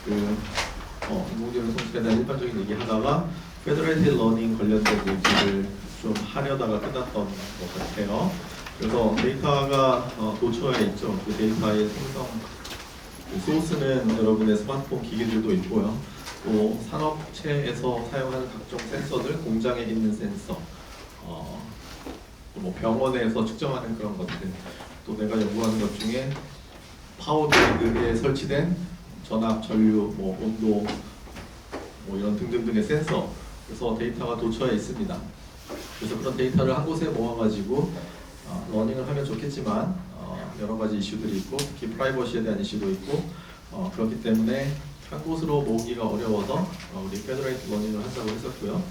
인공지능 성취에 대한 일반적인 얘기하다가 페더레이티드 러닝 관련된 얘기를 좀 하려다가 끝났던 것 같아요. 그래서 데이터가 도처에 있죠. 그 데이터의 생성 그 소스는 여러분의 스마트폰 기기들도 있고요. 또 산업체에서 사용하는 각종 센서들, 공장에 있는 센서, 뭐 병원에서 측정하는 그런 것들, 또 내가 연구하는 것 중에 파워그리드에 설치된 전압, 전류, 뭐 온도, 뭐 이런 등등등의 센서, 그래서 데이터가 도처에 있습니다. 그래서 그런 데이터를 한 곳에 모아가지고 러닝을 하면 좋겠지만 여러 가지 이슈들이 있고 특히 프라이버시에 대한 이슈도 있고 그렇기 때문에 한 곳으로 모으기가 어려워서 우리 페더레이티드 러닝을 한다고 했었고요.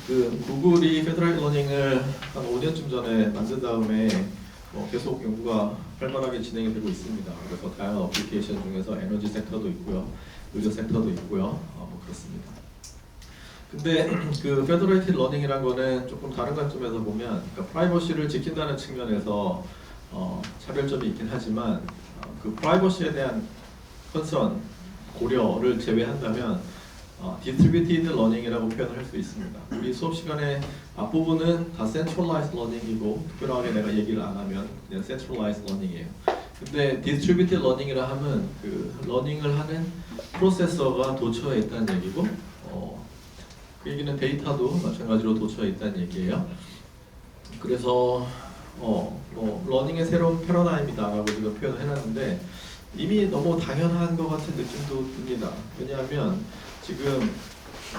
그 구글이 페더레이티드 러닝을 한 5년쯤 전에 만든 다음에 계속 연구가 활발하게 진행이 되고 있습니다. 그래서 다양한 어플리케이션 중에서 에너지 섹터도 있고요, 의료 섹터도 있고요, 뭐 그렇습니다. 근데 그 페더레이티드 러닝이란 거는 조금 다른 관점에서 보면 그러니까 프라이버시를 지킨다는 측면에서 차별점이 있긴 하지만 그 프라이버시에 대한 컨선, 고려를 제외한다면 디스트리뷰티드 러닝이라고 표현을 할 수 있습니다. 우리 수업 시간에 앞부분은 다 센트럴라이즈 러닝이고 특별하게 내가 얘기를 안 하면 그냥 센트럴라이즈 러닝이에요. 근데 디스트리뷰티드 러닝이라 하면 그 러닝을 하는 프로세서가 도처에 있다는 얘기고 그 얘기는 데이터도 마찬가지로 도처에 있다는 얘기예요. 그래서 러닝의 새로운 패러다임이다라고 지금 표현을 해놨는데 이미 너무 당연한 것 같은 느낌도 듭니다. 왜냐하면 지금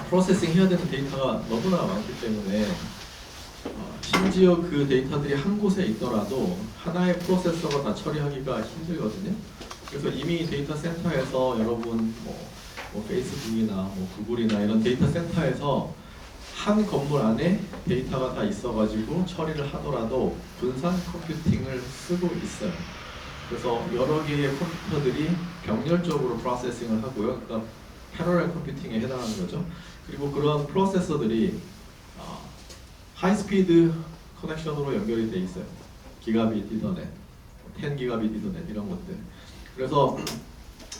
프로세싱 해야 되는 데이터가 너무나 많기 때문에 심지어 그 데이터들이 한 곳에 있더라도 하나의 프로세서가 다 처리하기가 힘들거든요. 그래서 이미 데이터 센터에서 여러분 뭐 페이스북이나 뭐 구글이나 이런 데이터 센터에서 한 건물 안에 데이터가 다 있어가지고 처리를 하더라도 분산 컴퓨팅을 쓰고 있어요. 그래서 여러 개의 컴퓨터들이 병렬적으로 프로세싱을 하고요. 그러니까 패러렐 컴퓨팅에 해당하는 거죠. 그리고 그런 프로세서들이 하이스피드 커넥션으로 연결이 돼 있어요. 기가빗 이더넷, 10기가빗 이더넷 이런 것들. 그래서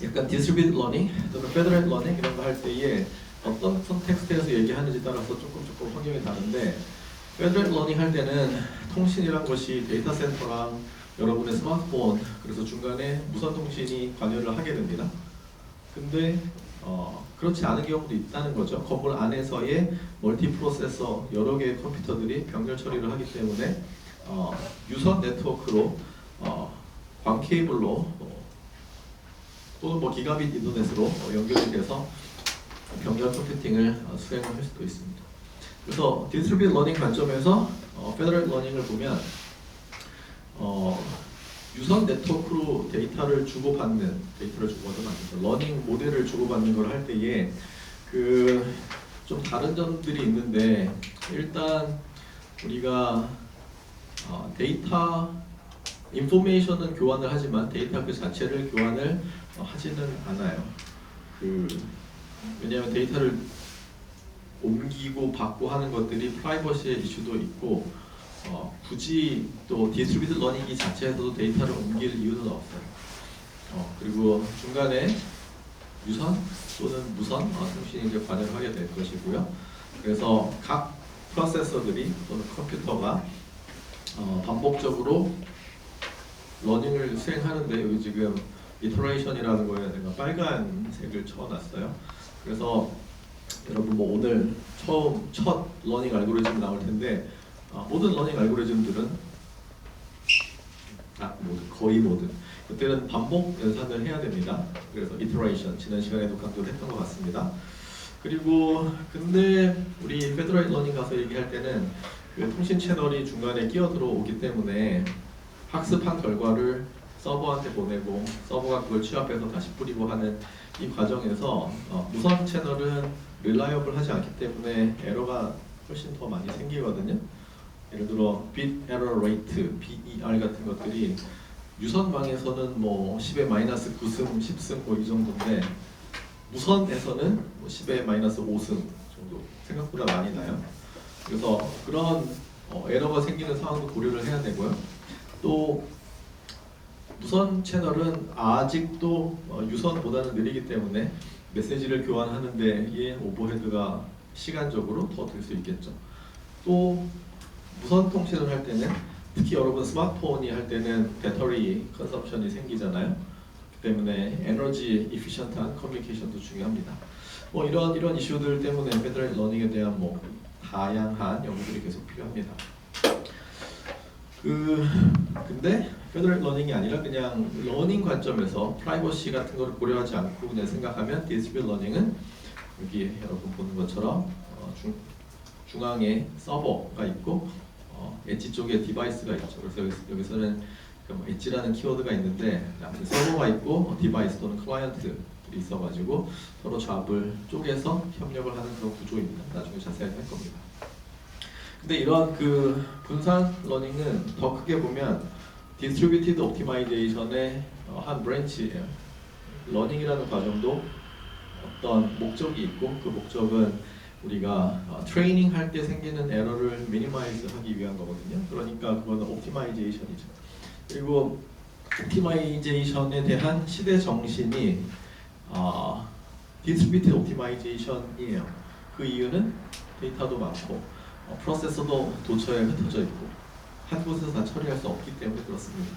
약간 디스트리뷰티드 러닝 또는 페더레이티드 러닝 이런 거 할 때에 어떤 컨텍스트에서 얘기하는지 따라서 조금 환경이 다른데 페더레이티드 러닝 할 때는 통신이란 것이 데이터 센터랑 여러분의 스마트폰 그래서 중간에 무선 통신이 관여를 하게 됩니다. 근데 그렇지 않은 경우도 있다는 거죠. 건물 안에서의 멀티 프로세서 여러 개의 컴퓨터들이 병렬 처리를 하기 때문에 유선 네트워크로 광 케이블로 또는 뭐 기가빗 인터넷으로 연결이 돼서 병렬 컴퓨팅을 수행을 할 수도 있습니다. 그래서 디스트리뷰티드 러닝 관점에서 페더레이티드 러닝을 보면 유선 네트워크로 데이터를 주고받는 러닝 모델을 주고받는 걸 할 때에 그 좀 다른 점들이 있는데 일단 우리가 데이터 인포메이션은 교환을 하지만 데이터 그 자체를 교환을 하지는 않아요. 왜냐하면 데이터를 옮기고 받고 하는 것들이 프라이버시의 이슈도 있고 굳이 또 디스트리뷰티드 러닝 자체에서도 데이터를 옮길 이유는 없어요. 그리고 중간에 유선 또는 무선 통신이 이제 관여를 하게 될 것이고요. 그래서 각 프로세서들이 또는 컴퓨터가 반복적으로 러닝을 수행하는데 여기 지금 이터레이션이라는 거에 내가 빨간색을 쳐놨어요. 그래서 여러분 뭐 오늘 첫 러닝 알고리즘 나올 텐데 모든 러닝 알고리즘들은 거의 모든 그때는 반복 연산을 해야 됩니다. 그래서 이터레이션 지난 시간에도 강조를 했던 것 같습니다. 그리고 근데 우리 페더레이티드 러닝 가서 얘기할 때는 그 통신 채널이 중간에 끼어 들어오기 때문에 학습한 결과를 서버한테 보내고 서버가 그걸 취합해서 다시 뿌리고 하는 이 과정에서 무선 채널은 릴라이어블하지 않기 때문에 에러가 훨씬 더 많이 생기거든요. 예를 들어 bit error rate, BER 같은 것들이 유선망에서는 뭐 10의 마이너스 9승, 10승 뭐 이 정도인데 무선에서는 뭐 10의 마이너스 5승 정도 생각보다 많이 나요. 그래서 그런 에러가 생기는 상황도 고려를 해야 되고요. 또 무선 채널은 아직도 유선보다는 느리기 때문에 메시지를 교환하는 데에 오버헤드가 시간적으로 더 들 수 있겠죠. 또 무선 통신을 할 때는 특히 여러분 스마트폰이 할 때는 배터리 컨섬션이 생기잖아요. 그렇기 때문에 에너지 이피션트한 커뮤니케이션도 중요합니다. 뭐 이런 이슈들 때문에 페더럴 러닝에 대한 뭐 다양한 연구들이 계속 필요합니다. 근데 페더럴 러닝이 아니라 그냥 러닝 관점에서 프라이버시 같은 걸 고려하지 않고 그냥 생각하면 디스트리뷰트 러닝은 여기 여러분 보는 것처럼 중앙에 서버가 있고 엣지 쪽에 디바이스가 있죠. 그래서 여기서는 엣지라는 키워드가 있는데 서버가 있고 디바이스 또는 클라이언트들이 있어가지고 서로 잡을 쪼개서 협력을 하는 그런 구조입니다. 나중에 자세하게 할 겁니다. 근데 이런 분산 러닝은 더 크게 보면 디스트리뷰티드 옵티마이제이션의 한 브랜치예요. 러닝이라는 과정도 어떤 목적이 있고 그 목적은 우리가 트레이닝 할 때 생기는 에러를 미니마이즈 하기 위한 거거든요. 그러니까 그거는 옵티마이제이션이죠. 그리고 옵티마이제이션에 대한 시대 정신이 디스트리뷰티드 옵티마이제이션이에요. 그 이유는 데이터도 많고 프로세서도 도처에 흩어져 있고 한 곳에서 다 처리할 수 없기 때문에 그렇습니다.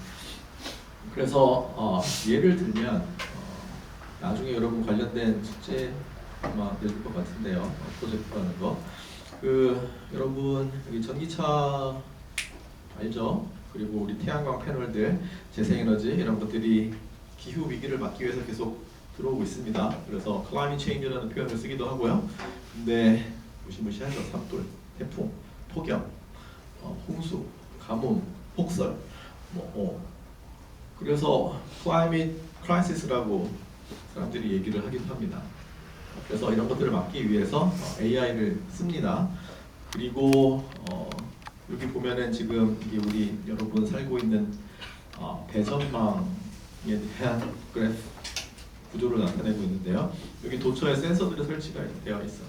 그래서 예를 들면 나중에 여러분 관련된 숙제 아마 내줄 것 같은데요. 프로젝트라는 거. 여러분 여기 전기차 알죠? 그리고 우리 태양광 패널들, 재생에너지 이런 것들이 기후 위기를 막기 위해서 계속 들어오고 있습니다. 그래서 climate change라는 표현을 쓰기도 하고요. 근데 무시무시하죠. 산불, 태풍, 폭염, 홍수, 가뭄, 폭설, 그래서 climate crisis라고 사람들이 얘기를 하기도 합니다. 그래서 이런 것들을 막기 위해서 AI를 씁니다. 그리고 여기 보면은 지금 이게 우리 여러분 살고 있는 배전망에 대한 그래프 구조를 나타내고 있는데요. 여기 도처에 센서들이 설치가 되어 있어요.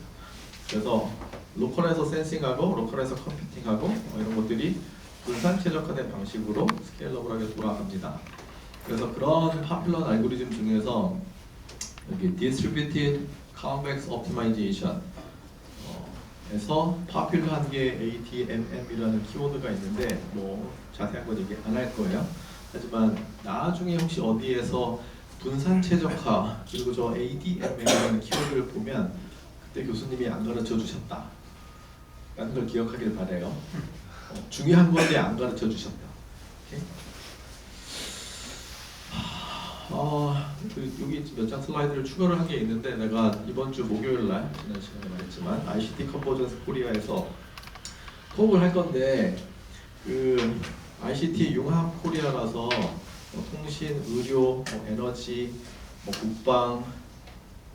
그래서 로컬에서 센싱하고 로컬에서 컴퓨팅하고 이런 것들이 분산 최적화된 방식으로 스케일러블하게 돌아갑니다. 그래서 그런 파퓰러 알고리즘 중에서 여기 Distributed Convex Optimization 에서 파퓰러한 게 ATMM이라는 키워드가 있는데 뭐 자세한 건 얘기 안 할 거예요. 하지만 나중에 혹시 어디에서 분산 최적화 그리고 저 ADMM이라는 키워드를 보면 그때 교수님이 안 가르쳐 주셨다 라는 걸 기억하길 바래요. 중요한 건데 안 가르쳐 주셨다. 여기 몇 장 슬라이드를 추가를 한 게 있는데 내가 이번 주 목요일 날 지난 시간에 말했지만 ICT 컨버전스 코리아에서 톡을 할 건데 ICT 융합 코리아라서 통신, 의료, 에너지, 국방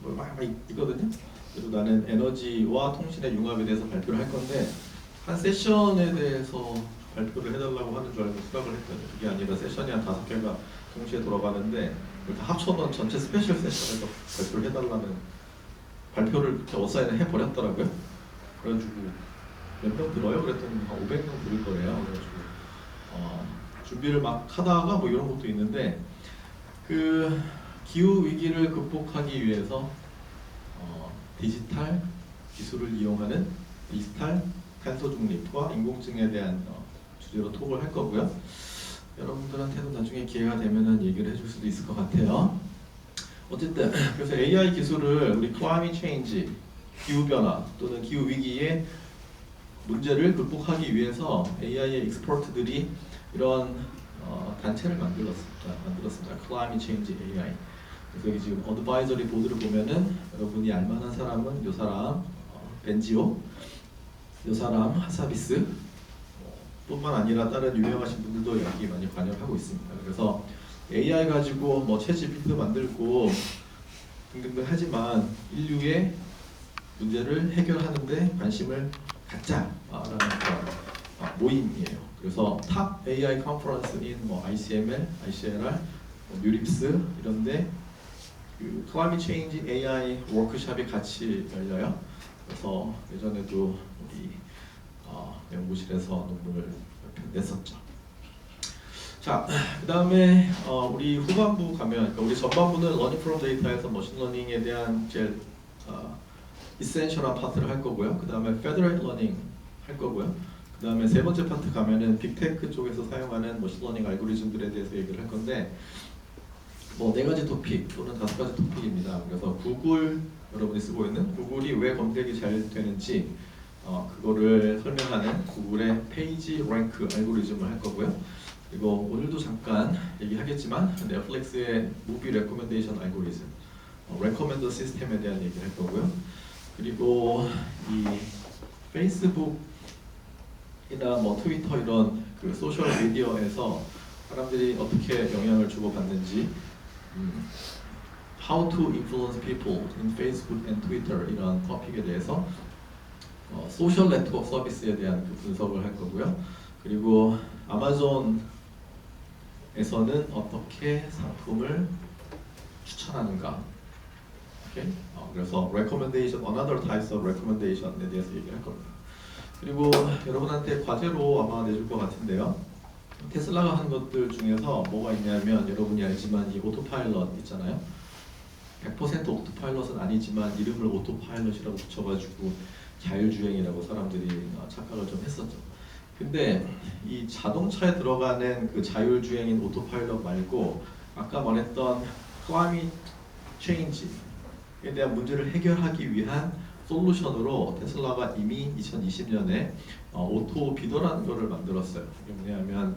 막 있거든요. 그리고 나는 에너지와 통신의 융합에 대해서 발표를 할 건데 한 세션에 대해서 발표를 해달라고 하는 줄 알고 수락을 했거든요. 그게 아니라 세션이 한 5개가 동시에 돌아가는데 다 합쳐놓은 전체 스페셜 세션에서 발표를 해달라는 발표를 이렇게 어사인을 해버렸더라고요. 그래가지고 몇 명 들어요? 그랬더니 한 500명 들을 거래요. 그래가지고 준비를 막 하다가 뭐 이런 것도 있는데 기후 위기를 극복하기 위해서 디지털 기술을 이용하는 디지털 탄소 중립과 인공지능에 대한 주제로 톡을 할 거고요. 여러분들한테도 나중에 기회가 되면은 얘기를 해줄 수도 있을 것 같아요. 어쨌든 그래서 AI 기술을 우리 climate change, 기후 변화 또는 기후 위기의 문제를 극복하기 위해서 AI의 익스퍼트들이 이런 단체를 만들었습니다. Climate Change AI. 그래서 여기 지금 어드바이저리 보드를 보면은 여러분이 알만한 사람은 요 사람 벤지오, 요 사람 하사비스 뿐만 아니라 다른 유명하신 분들도 여기 많이 관여를 하고 있습니다. 그래서 AI 가지고 뭐 챗GPT 만들고 등등등 하지만 인류의 문제를 해결하는 데 관심을 갖자라는 그런 모임이에요. 그래서 탑 AI 컨퍼런스인 뭐 ICML, ICLR, 뮤립스 이런데 Climate Change AI 워크숍이 같이 열려요. 그래서 예전에도 우리 연구실에서 논문을 냈었죠. 자, 그 다음에 우리 후반부 가면, 그러니까 우리 전반부는 Learning from Data에서 머신러닝에 대한 제일 이센셜한 파트를 할 거고요. 그 다음에 Federated Learning 할 거고요. 그 다음에 세 번째 파트 가면은 빅테크 쪽에서 사용하는 머신러닝 알고리즘들에 대해서 얘기를 할 건데, 뭐 네 가지 토픽 또는 다섯 가지 토픽입니다. 그래서 구글, 여러분이 쓰고 있는 구글이 왜 검색이 잘 되는지 그거를 설명하는 구글의 페이지 랭크 알고리즘을 할 거고요. 그리고 오늘도 잠깐 얘기하겠지만 넷플릭스의 무비 레코멘데이션 알고리즘, 레코멘더 시스템에 대한 얘기를 할 거고요. 그리고 이 페이스북이나 뭐 트위터 이런 그 소셜 미디어에서 사람들이 어떻게 영향을 주고받는지, How to influence people in Facebook and Twitter 이런 토픽에 대해서 소셜 네트워크 서비스에 대한 그 분석을 할 거고요. 그리고 아마존에서는 어떻게 상품을 추천하는가. 오케이? 그래서 recommendation, another types of recommendation에 대해서 얘기할 겁니다. 그리고 여러분한테 과제로 아마 내줄 것 같은데요. 테슬라가 한 것들 중에서 뭐가 있냐면 여러분이 알지만 이 오토파일럿 있잖아요. 100% 오토파일럿은 아니지만 이름을 오토파일럿이라고 붙여가지고 자율주행이라고 사람들이 착각을 좀 했었죠. 근데 이 자동차에 들어가는 그 자율주행인 오토파일럿 말고 아까 말했던 climate change에 대한 문제를 해결하기 위한 솔루션으로 테슬라가 이미 2020년에 오토 비더라는 거를 만들었어요. 이게 뭐냐면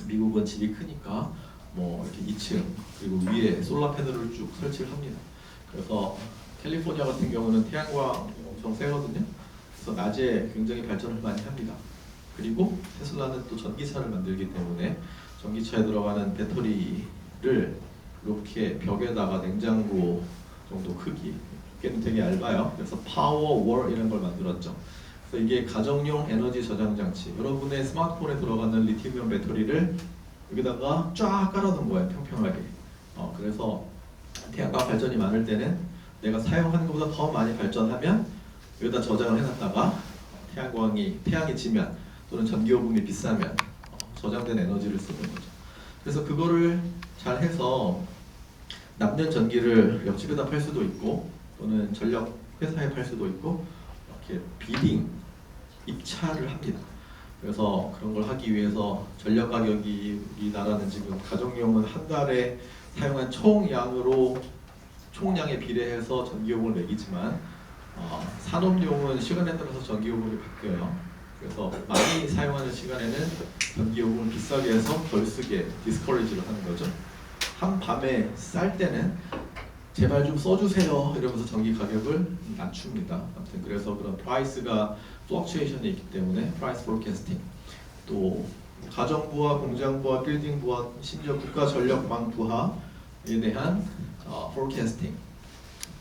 미국은 집이 크니까 뭐 이렇게 2층 그리고 위에 솔라 패널을 쭉 설치를 합니다. 그래서 캘리포니아 같은 경우는 태양광 엄청 세거든요. 그래서 낮에 굉장히 발전을 많이 합니다. 그리고 테슬라는 또 전기차를 만들기 때문에 전기차에 들어가는 배터리를 이렇게 벽에다가 냉장고 정도 크기, 두께는 되게 얇아요. 그래서 파워월 이런 걸 만들었죠. 그래서 이게 가정용 에너지 저장 장치. 여러분의 스마트폰에 들어가는 리튬이온 배터리를 여기다가 쫙 깔아놓은 거예요, 평평하게. 그래서 태양광 발전이 많을 때는 내가 사용하는 것보다 더 많이 발전하면 여기다 저장을 해놨다가 태양이 지면 또는 전기요금이 비싸면 저장된 에너지를 쓰는 거죠. 그래서 그거를 잘 해서 남는 전기를 옆집에다 팔 수도 있고 또는 전력 회사에 팔 수도 있고 이렇게 비딩, 입찰을 합니다. 그래서 그런 걸 하기 위해서 전력 가격이 우리나라는 지금 가정용은 한 달에 사용한 총량에 비례해서 전기요금을 매기지만 산업용은 시간에 따라서 전기요금이 바뀌어요. 그래서 많이 사용하는 시간에는 전기요금을 비싸게 해서 덜 쓰게 디스커리지를 하는 거죠. 한밤에 쌀 때는 제발 좀 써주세요 이러면서 전기 가격을 낮춥니다. 아무튼 그래서 그런 프라이스가 플럭추에이션이 있기 때문에 프라이스 포캐스팅, 또 가정부와 공장부와 빌딩부와 심지어 국가 전력망 부하에 대한 포캐스팅,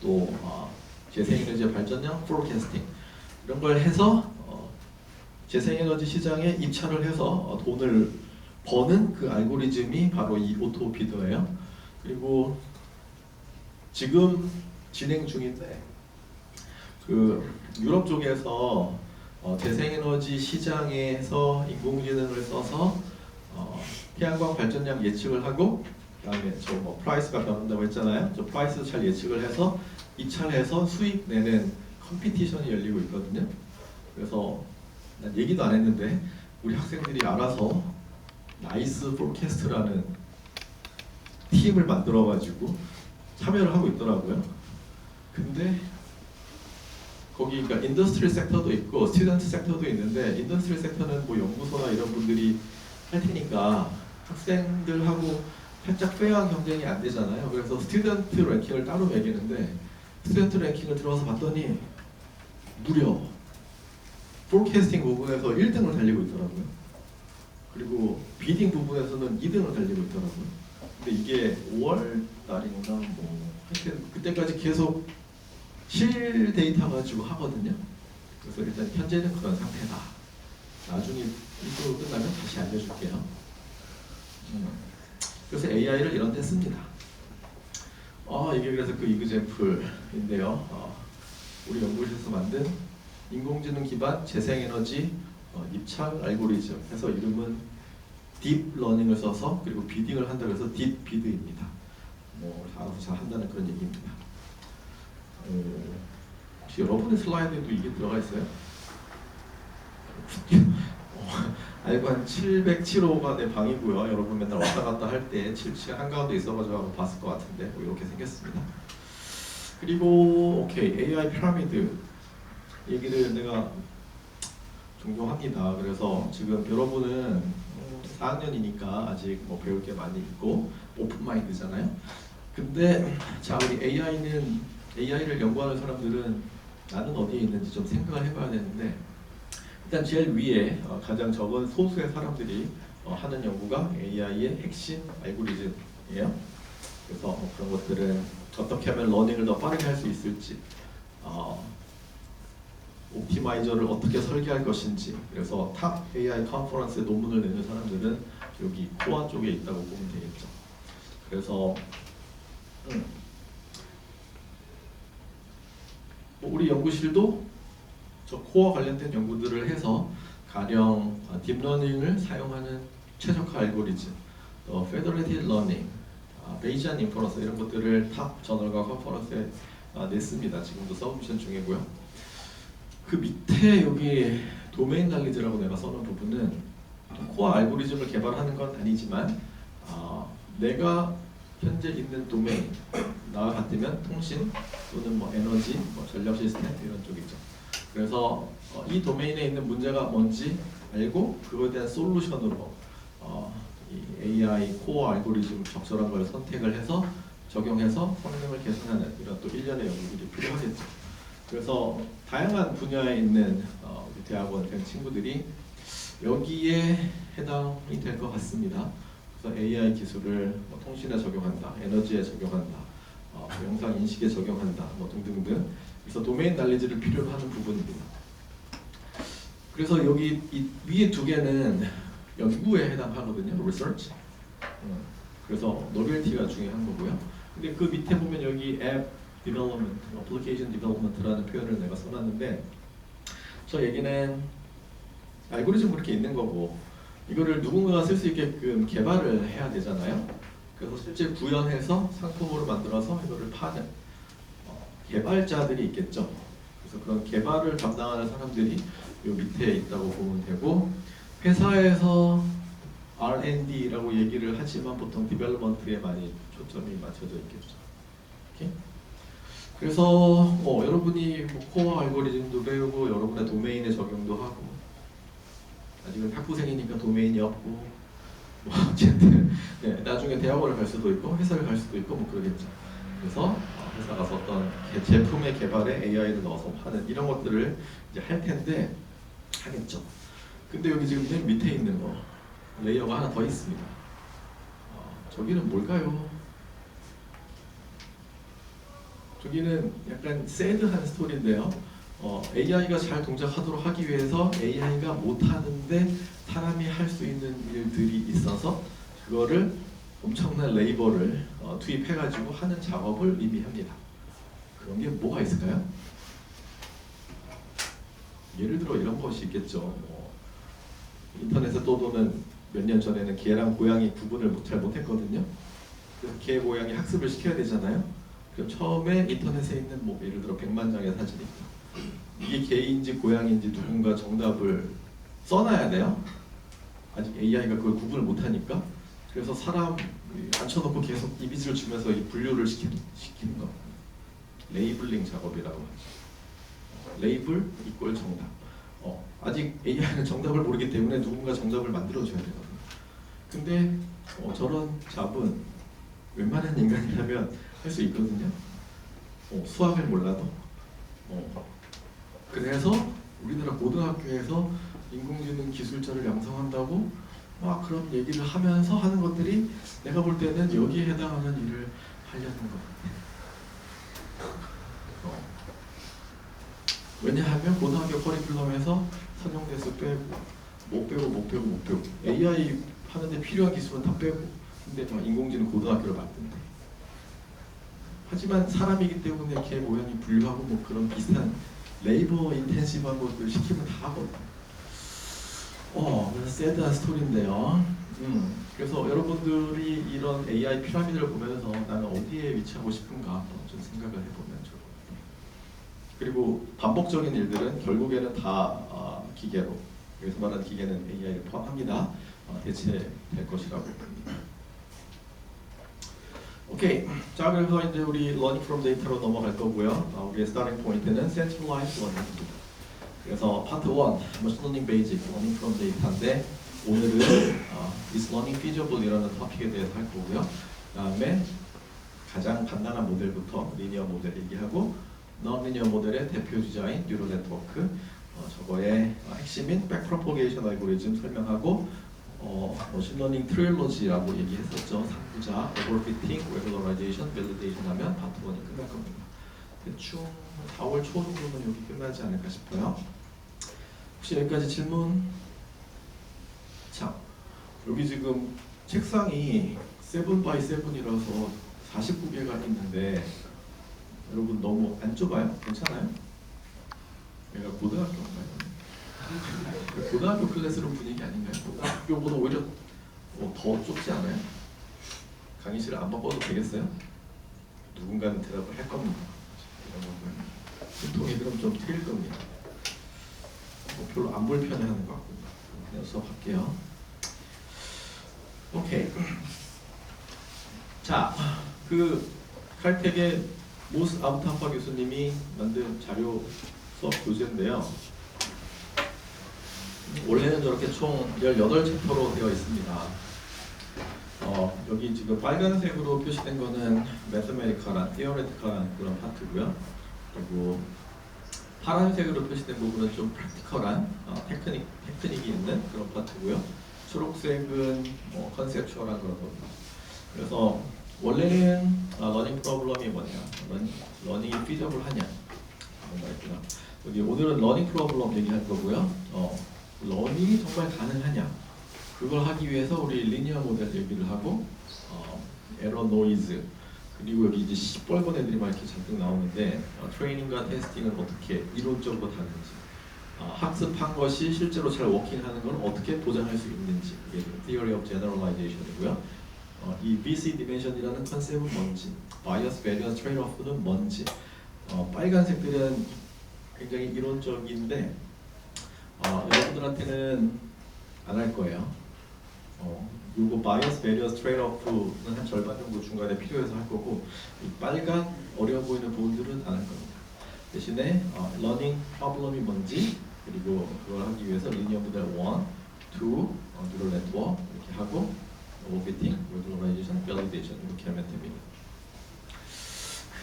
또 재생에너지 발전량 포캐스팅 이런 걸 해서 재생에너지 시장에 입찰을 해서 돈을 버는 그 알고리즘이 바로 이 오토비더예요. 그리고 지금 진행 중인데 그 유럽 쪽에서 재생에너지 시장에서 인공지능을 써서 태양광 발전량 예측을 하고 그다음에 저 뭐 프라이스가 변한다고 했잖아요. 저 프라이스 잘 예측을 해서 입찰해서 수익 내는 컴피티션이 열리고 있거든요. 그래서 난 얘기도 안 했는데 우리 학생들이 알아서 나이스 포캐스트라는 팀을 만들어가지고 참여를 하고 있더라고요. 근데 거기 그러니까 인더스트리 섹터도 있고 스튜던트 섹터도 있는데 인더스트리 섹터는 뭐 연구소나 이런 분들이 할 테니까 학생들하고 살짝 페어한 경쟁이 안 되잖아요. 그래서 스튜던트 랭킹을 따로 매기는데 스튜던트 랭킹을 들어와서 봤더니 무려 포캐스팅 부분에서 1등을 달리고 있더라고요. 그리고 비딩 부분에서는 2등을 달리고 있더라고요. 근데 이게 5월 달인가 뭐 하여튼 그때까지 계속 실 데이터 가지고 하거든요. 그래서 일단 현재는 그런 상태다. 나중에 이거 끝나면 다시 알려줄게요. 그래서 AI를 이런 데 씁니다. 이게 그래서 그 이그젠플인데요. 우리 연구실에서 만든 인공지능 기반 재생에너지 입찰 알고리즘 해서 이름은 딥 러닝을 써서 그리고 비딩을 한다 그래서 딥 비드입니다. 뭐 알아서 잘 한다는 그런 얘기입니다. 혹시 여러분의 슬라이드에도 이게 들어가 있어요? 알고 한 707호가 내 방이고요. 여러분 맨날 왔다 갔다 할 때 77 한가운데 있어가지고 한번 봤을 것 같은데 뭐 이렇게 생겼습니다. 그리고 오케이 AI 피라미드 얘기를 내가 종종 합니다. 그래서 지금 여러분은 4학년이니까 아직 뭐 배울 게 많이 있고 오픈 마인드잖아요. 근데 자 우리 AI를 연구하는 사람들은 나는 어디에 있는지 좀 생각을 해봐야 되는데 일단 제일 위에 가장 적은 소수의 사람들이 하는 연구가 AI의 핵심 알고리즘이에요. 그래서 그런 것들은 어떻게 하면 러닝을 더 빠르게 할 수 있을지 옵티마이저를 어떻게 설계할 것인지 그래서 탑 AI 컨퍼런스에 논문을 내는 사람들은 여기 코어 쪽에 있다고 보면 되겠죠. 그래서 우리 연구실도 저 코어 관련된 연구들을 해서 가령 딥러닝을 사용하는 최적화 알고리즘, 또 페더레이티드 러닝, 베이지안 인퍼런스 이런 것들을 탑 저널과 컨퍼런스에 냈습니다. 지금도 서브미션 중이고요. 그 밑에 여기 도메인 날리지라고 내가 써놓은 부분은 코어 알고리즘을 개발하는 건 아니지만 내가 현재 있는 도메인 나와 같으면 통신 또는 뭐 에너지, 뭐 전력 시스템 이런 쪽이죠. 그래서 이 도메인에 있는 문제가 뭔지 알고 그거에 대한 솔루션으로 이 AI 코어 알고리즘 적절한 걸 선택을 해서 적용해서 성능을 개선하는 이런 또 일련의 연구들이 필요하겠죠. 그래서 다양한 분야에 있는 우리 대학원 친구들이 여기에 해당이 될 것 같습니다. 그래서 AI 기술을 뭐 통신에 적용한다, 에너지에 적용한다, 영상 인식에 적용한다, 뭐 등등등. 그래서 도메인 날리지를 필요로 하는 부분입니다. 그래서 여기 이 위에 두 개는 연구에 해당하거든요, research. 그래서 노벨티가 중요한 거고요. 근데 그 밑에 보면 여기 앱 development, application development라는 표현을 내가 써놨는데 저 얘기는 알고리즘 그렇게 있는 거고 이거를 누군가가 쓸 수 있게끔 개발을 해야 되잖아요. 그래서 실제 구현해서 상품으로 만들어서 이거를 파는 개발자들이 있겠죠. 그래서 그런 개발을 담당하는 사람들이 요 밑에 있다고 보면 되고 회사에서 R&D라고 얘기를 하지만 보통 디벨롭먼트에 많이 초점이 맞춰져 있겠죠. 오케이? 그래서 여러분이 뭐 코어 알고리즘도 배우고 여러분의 도메인에 적용도 하고 아직은 학부생이니까 도메인이 없고 뭐 어쨌든 네, 나중에 대학원을 갈 수도 있고 회사를 갈 수도 있고 뭐 그러겠죠. 그래서 회사 가서 어떤 제품의 개발에 AI를 넣어서 하는 이런 것들을 이제 할 텐데 하겠죠. 근데 여기 지금 맨 밑에 있는 거 레이어가 하나 더 있습니다. 저기는 뭘까요? 저기는 약간 새드한 스토리인데요. AI가 잘 동작하도록 하기 위해서 AI가 못하는데 사람이 할 수 있는 일들이 있어서 그거를 엄청난 레이버를 투입해가지고 하는 작업을 의미합니다. 그런 게 뭐가 있을까요? 예를 들어 이런 것이 있겠죠. 인터넷에 떠도는 몇 년 전에는 개랑 고양이 구분을 잘 못했거든요. 그래서 개, 고양이 학습을 시켜야 되잖아요. 그럼 처음에 인터넷에 있는 뭐 예를 들어 100만 장의 사진이 있다. 이게 개인지 고양인지 누군가 정답을 써놔야 돼요. 아직 AI가 그걸 구분을 못하니까. 그래서 사람 앉혀놓고 계속 이미지를 주면서 이 분류를 시키는 거. 레이블링 작업이라고 하죠. 레이블 이꼴 정답. 아직 AI는 정답을 모르기 때문에 누군가 정답을 만들어줘야 되거든요. 근데 저런 잡은 웬만한 인간이라면 할 수 있거든요. 수학을 몰라도. 그래서 우리나라 고등학교에서 인공지능 기술자를 양성한다고 막 그런 얘기를 하면서 하는 것들이 내가 볼 때는 여기에 해당하는 일을 하려는 것 같아요. 왜냐하면 고등학교 커리큘럼에서 선형대수 빼고 못 빼고 AI 하는데 필요한 기술은 다 빼고 근데 막 인공지능 고등학교를 만든대. 하지만 사람이기 때문에 개 모양이 분류하고 뭐 그런 비슷한 레이버 인텐시브한 것들 시키면 다 하거든요. 그래서 새드한 스토리인데요. 그래서 여러분들이 이런 AI 피라미드를 보면서 나는 어디에 위치하고 싶은가 좀 생각을 해보면 좋을 것 같아요. 그리고 반복적인 일들은 결국에는 다 기계로, 여기서 말하는 기계는 AI를 포함합니다. 대체될 것이라고 봅니다. 오케이. 자, 그래서 이제 우리 learning from data로 넘어갈 거고요. 우리의 starting point는 centralized learning입니다. 그래서 파트 1, machine learning basic, learning from data인데 오늘은 is learning feasible이라는 토픽에 대해서 할 거고요. 그다음에 가장 간단한 모델부터 리니어 모델 얘기하고 non-linear 모델의 대표 주자인 뉴럴 네트워크, 저거의 핵심인 백프로포게이션 알고리즘 설명하고 머신러닝 트릴로지라고 얘기했었죠. 3부자, overfitting, regularization, validation 하면 파트 1이 끝날 겁니다. 대충 4월 초 정도면 여기 끝나지 않을까 싶어요. 혹시 여기까지 질문? 자, 여기 지금 책상이 7x7이라서 49개가 있는데 여러분 너무 안 좁아요? 괜찮아요? 얘가 고등학교인가요? 고등학교 클래스룸 분위기 아닌가요? 고등학교보다 오히려 더 좁지 않아요? 강의실을 안 바꿔도 되겠어요? 누군가는 대답을 할 겁니다. 신통이 그럼 좀 틀릴 겁니다. 별로 안 불편해하는 것 같군요. 그냥 수업할게요. 오케이. 자, 그 칼텍의 모스 아부타파 교수님이 만든 자료 수업 교재인데요. 원래는 저렇게 총 18챕터로 되어 있습니다. 여기 지금 빨간색으로 표시된 거는 매스메리컬한, 티어레티컬한 그런 파트고요. 그리고 파란색으로 표시된 부분은 좀 프랙티컬한 테크닉이 있는 그런 파트고요. 초록색은 컨셉추얼한 그런 겁니다. 그래서 원래는 러닝 프로블럼이 뭐냐, 러닝이 피저블하냐 뭔가 있구나. 여기 오늘은 러닝 프로블럼 얘기할 거고요. 러닝이 정말 가능하냐, 그걸 하기 위해서 우리 리니어 모델 얘기를 하고 에러 노이즈, 그리고 여기 이제 시뻘건 애들이 막 이렇게 잔뜩 나오는데 트레이닝과 테스팅은 어떻게 이론적으로 다른지, 학습한 것이 실제로 잘 워킹하는 건 어떻게 보장할 수 있는지, 이게 Theory of Generalization이고요. 이 BC 디멘션이라는 컨셉은 뭔지, Bias, Variance, Trade-off는 뭔지, 빨간색들은 굉장히 이론적인데 여러분들한테는 안 할 거예요. 그리고 Bias, Variance, Trade-off는 한 절반 정도 중간에 필요해서 할 거고, 이 빨간 어려워 보이는 부분들은 안 할 겁니다. 대신에 Learning Problem이 뭔지, 그리고 그걸 하기 위해서 리니어 모델 1, 2, 뉴럴 네트워크 이렇게 하고 overfitting, regularization, validation 이렇게 하면 됩니다.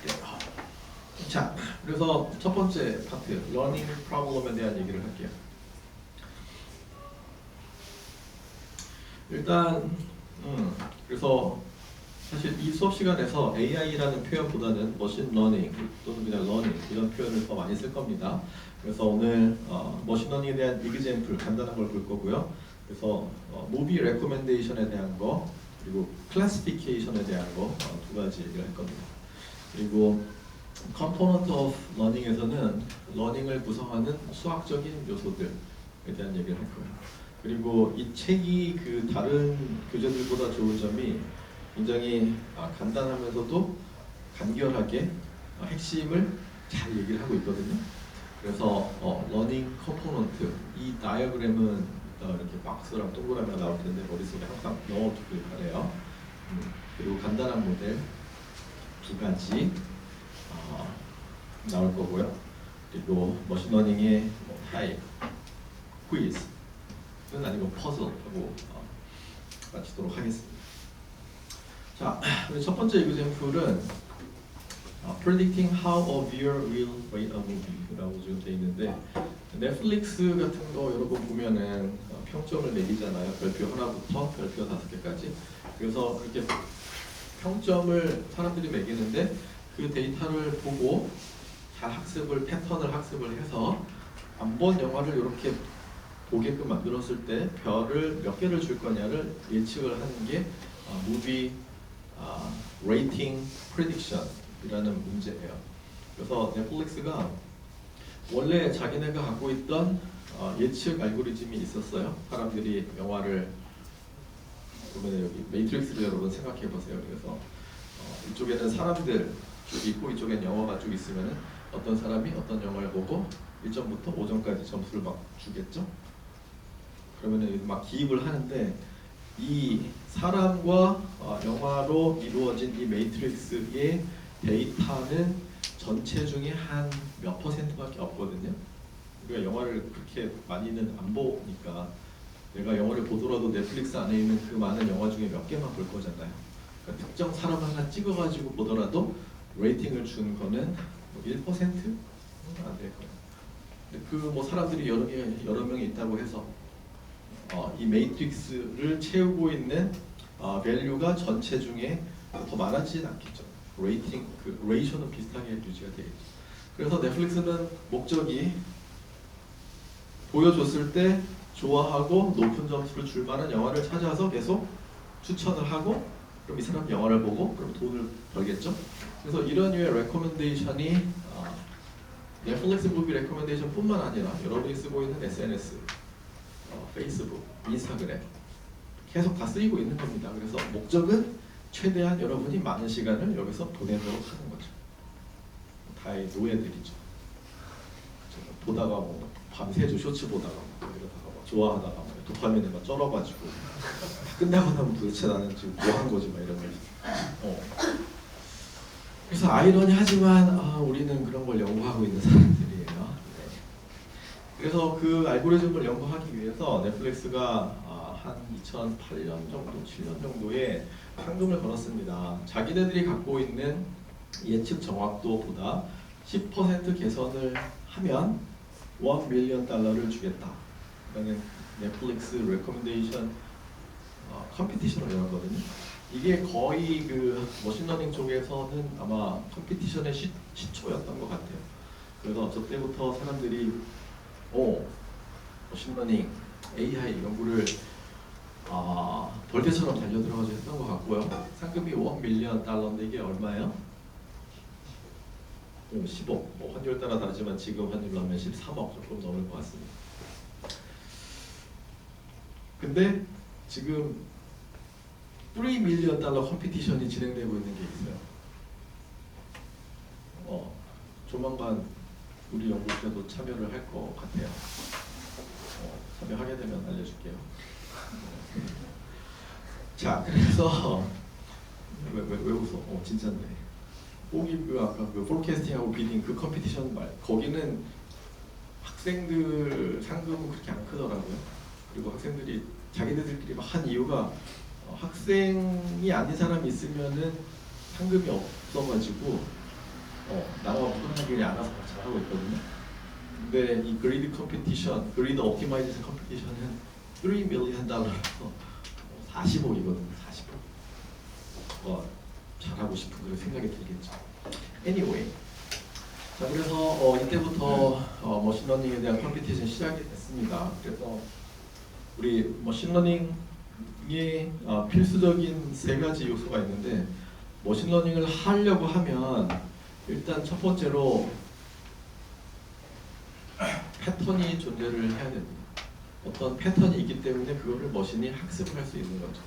그래요. 자, 그래서 첫 번째 파트 Learning Problem에 대한 얘기를 할게요. 일단 그래서 사실 이 수업 시간에서 AI라는 표현보다는 머신 러닝 또는 그냥 러닝 이런 표현을 더 많이 쓸 겁니다. 그래서 오늘 머신 러닝에 대한 이그젬플 간단한 걸 볼 거고요. 그래서 무비 레코멘데이션에 대한 거, 그리고 클래시피케이션에 대한 거 두 가지 얘기를 할 겁니다. 그리고 컴포넌트 오브 러닝에서는 러닝을 구성하는 수학적인 요소들에 대한 얘기를 할 거예요. 그리고 이 책이 그 다른 교재들보다 좋은 점이 굉장히 간단하면서도 간결하게 핵심을 잘 얘기를 하고 있거든요. 그래서 러닝 컴포넌트, 이 다이어그램은 이렇게 박스랑 동그라미가 나올 텐데 머릿속에 항상 넣어두길 바래요. 그리고 간단한 모델 두 가지 나올 거고요. 그리고 머신러닝의 타입, 퀴즈는 아니고 퍼즐하고 마치도록 하겠습니다. 자, 우리 첫 번째 이그젬플은 Predicting how a viewer will rate a movie라고 지금 돼 있는데, 넷플릭스 같은 거 여러분 보면은 평점을 매기잖아요. 별표 하나부터 별표 5개까지. 그래서 이렇게 평점을 사람들이 매기는데 그 데이터를 보고 잘 패턴을 학습을 해서 안 본 영화를 이렇게 보게끔 만들었을 때 별을 몇 개를 줄 거냐를 예측을 하는 게 무비 레이팅 프레딕션이라는 문제예요. 그래서 넷플릭스가 원래 자기네가 갖고 있던 예측 알고리즘이 있었어요. 사람들이 영화를 그러면 여기 매트릭스를 여러분 생각해 보세요. 그래서 이쪽에는 사람들 쭉 있고 이쪽엔 영화가 쭉 있으면 어떤 사람이 어떤 영화를 보고 1점부터 5점까지 점수를 막 주겠죠. 그러면 막 기입을 하는데 이 사람과 영화로 이루어진 이 매트릭스의 데이터는 전체 중에 한 몇 %밖에 없거든요. 우리가 영화를 그렇게 많이는 안 보니까 내가 영화를 보더라도 넷플릭스 안에 있는 그 많은 영화 중에 몇 개만 볼 거잖아요. 그러니까 특정 사람 하나 찍어가지고 보더라도 레이팅을 준 거는 1%는 안 될 거예요. 근데 그 뭐 사람들이 여러 명이 있다고 해서 이 매트릭스를 채우고 있는 밸류가 전체 중에 더 많아지진 않겠죠. 레이팅 그 레이셔는 비슷하게 유지가 되겠죠. 그래서 넷플릭스는 목적이 보여줬을 때 좋아하고 높은 점수를 줄 만한 영화를 찾아서 계속 추천을 하고 그럼 이 사람 영화를 보고 그럼 돈을 벌겠죠. 그래서 이런 류의 레코멘데이션이 넷플릭스 무비 레코멘데이션 뿐만 아니라 여러분이 쓰고 있는 SNS, 페이스북, 인스타그램 계속 다 쓰이고 있는 겁니다. 그래서 목적은 최대한 여러분이 많은 시간을 여기서 보내도록 하는 거죠. 다의 노예들이죠. 보다가 뭐 밤새죠. 쇼츠 보다가 이러다가 좋아하다가 도파민에 막 쩔어가지고 끝나고 나면 도대체 나는 지금 뭐 한 거지 막 이러면서 그래서 아이러니하지만 우리는 그런 걸 연구하고 있는 사람들이에요. 네. 그래서 그 알고리즘을 연구하기 위해서 넷플릭스가 한 2008년 정도, 7년 정도에 상금을 걸었습니다. 자기네들이 갖고 있는 예측 정확도보다 10% 개선을 하면 $1 밀리언을 주겠다. 그러니까 넷플릭스 레코멘데이션 컴피티션을 열었거든요. 이게 거의 그 머신러닝 쪽에서는 아마 컴피티션의 시초였던 것 같아요. 그래서 저 때부터 사람들이 머신러닝, AI 연구를 벌떼처럼 달려들어가지고 했던 것 같고요. 상금이 $1 밀리언인데 이게 얼마예요? 10억, 뭐 환율 따라 다르지만 지금 환율로 하면 13억 조금 넘을 것 같습니다. 근데 지금 $3 밀리언 컴피티션이 진행되고 있는 게 있어요. 조만간 우리 연구실에도 참여를 할 것 같아요. 참여하게 되면 알려줄게요. 자, 그래서 왜 웃어? 진짜인데. 거기 그 아까 그 포캐스팅하고 비딩 그 컴피티션 거기는 학생들 상금은 그렇게 안 크더라고요. 그리고 학생들이 자기네들끼리 막 한 이유가 학생이 아닌 사람이 있으면은 상금이 없어가지고 나와 무관하게 알아서 같이 하고 있거든요. 근데 이 그리드 컴피티션, 그리드 옵티마이제이션 컴피티션은 $3 밀리언 40억이거든요. 40억. 잘하고 싶은 그런 생각이 들겠죠. Anyway, 자 그래서 이때부터 머신러닝에 대한 컴피티션이 시작이 됐습니다. 그래서 우리 머신러닝에 필수적인 3가지 요소가 있는데 머신러닝을 하려고 하면 일단 첫 번째로 패턴이 존재를 해야 됩니다. 어떤 패턴이 있기 때문에 그거를 머신이 학습을 할 수 있는 거죠.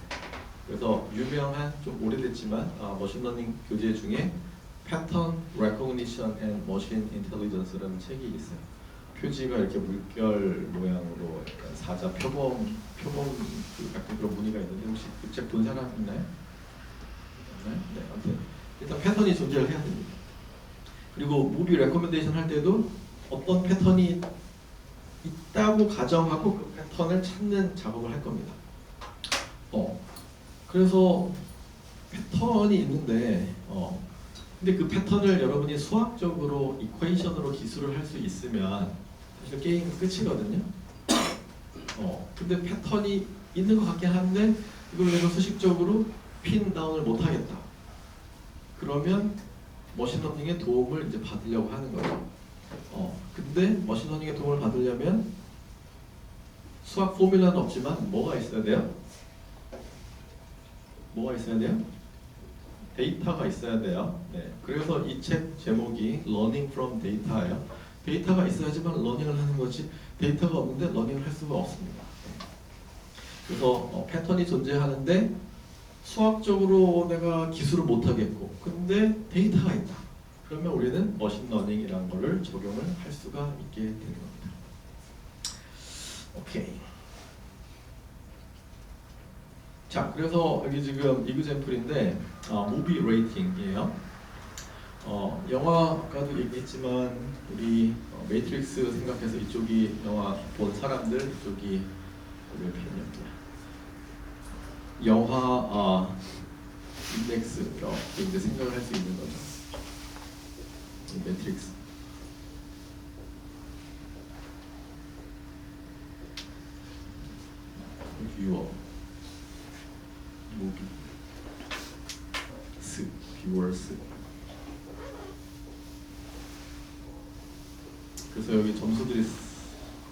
그래서 유명한 좀 오래됐지만 머신러닝 교재 중에 Pattern Recognition and Machine Intelligence라는 책이 있어요. 표지가 이렇게 물결 모양으로 약간 사자 표범 같은 그런 무늬가 있는데 혹시 그 책 본 사람 있나요? 네, 아무튼 일단 패턴이 존재를 해야 됩니다. 그리고 무비 레코멘데이션 할 때도 어떤 패턴이 있다고 가정하고 그 패턴을 찾는 작업을 할 겁니다. 그래서 패턴이 있는데 근데 그 패턴을 여러분이 수학적으로 이퀘이션으로 기술을 할 수 있으면 사실 게임은 끝이거든요. 근데 패턴이 있는 것 같긴 한데 이걸 내가 수식적으로 핀 다운을 못 하겠다. 그러면 머신러닝의 도움을 이제 받으려고 하는 거죠. 근데 머신러닝의 도움을 받으려면 수학 포뮬러는 없지만 뭐가 있어야 돼요? 뭐가 있어야 돼요? 데이터가 있어야 돼요. 네. 그래서 이 책 제목이 Learning from Data예요. 데이터가 있어야지만 러닝을 하는 거지 데이터가 없는데 러닝을 할 수가 없습니다. 그래서 패턴이 존재하는데 수학적으로 내가 기술을 못하겠고 근데 데이터가 있다. 그러면 우리는 머신러닝이라는 거를 적용을 할 수가 있게 되는 겁니다. 오케이. 자, 그래서 여기 지금 이그젬플인데 무비 레이팅이에요. 영화가도 얘기했지만 우리 매트릭스 생각해서 이쪽이 영화 본 사람들, 이쪽이 몇 편이었냐? 영화 인덱스 이렇게 이제 생각을 할 수 있는 거죠. 이 매트릭스. 뷰어, 무비, 뷰어스. 그래서 여기 점수들이